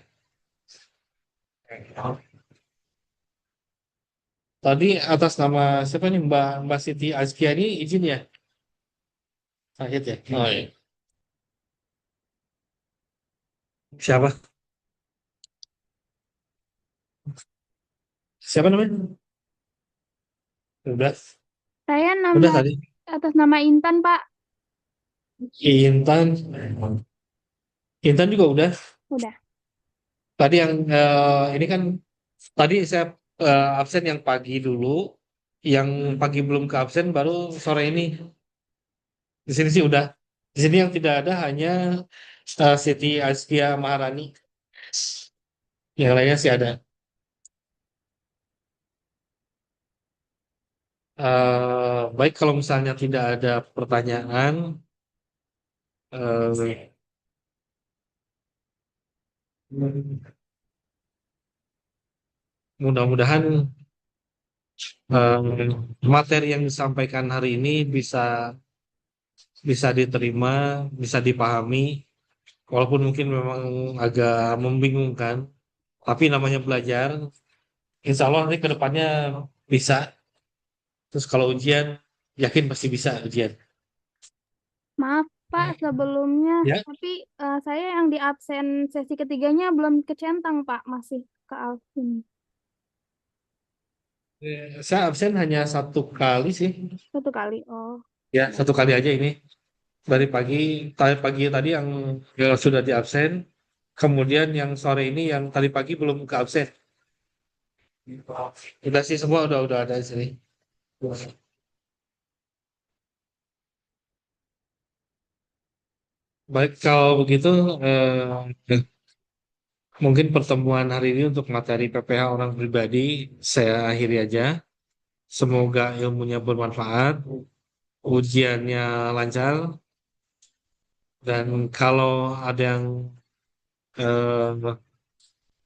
Tadi atas nama siapa nih Mbak Siti Azkia ini izin ya? Sakit ya? Oh iya. Siapa? Siapa namanya? Udah, Saya udah nama tadi. atas nama Intan, Pak. Intan, Intan juga udah. Udah. Tadi yang ini kan tadi saya absen yang pagi dulu, yang pagi belum ke absen baru sore ini. Di sini sih udah. Di sini yang tidak ada hanya Siti Azkia Maharani. Yang lainnya sih ada. Baik kalau misalnya tidak ada pertanyaan, eh, mudah-mudahan materi yang disampaikan hari ini bisa bisa diterima, bisa dipahami, walaupun mungkin memang agak membingungkan. Tapi namanya belajar, insya Allah nanti ke depannya bisa. Terus kalau ujian, yakin pasti bisa ujian. Maaf, Pak, sebelumnya. Ya, Tapi saya yang di absen sesi ketiganya belum kecentang, Pak. Masih ke Alvin. saya absen hanya satu kali sih. Satu kali. Oh, Ya, ya. satu kali aja ini. Dari pagi tadi yang sudah di absen, kemudian yang sore ini yang tadi pagi belum ke absen. Udah sih semua udah ada di sini. Baik, kalau begitu mungkin pertemuan hari ini untuk materi PPH orang pribadi saya akhiri aja. Semoga ilmunya bermanfaat, ujiannya lancar, dan kalau ada yang eh,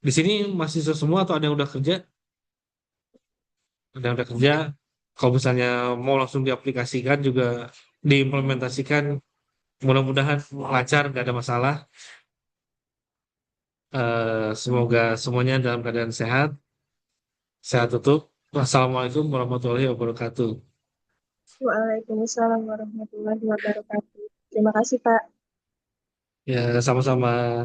di sini mahasiswa semua atau ada yang udah kerja, ada yang udah kerja. Kalau misalnya mau langsung diaplikasikan juga diimplementasikan, mudah-mudahan lancar, nggak ada masalah. Semoga semuanya dalam keadaan sehat. Saya tutup. Wassalamualaikum warahmatullahi wabarakatuh. Waalaikumsalam warahmatullahi wabarakatuh. Terima kasih, Pak. Ya, sama-sama.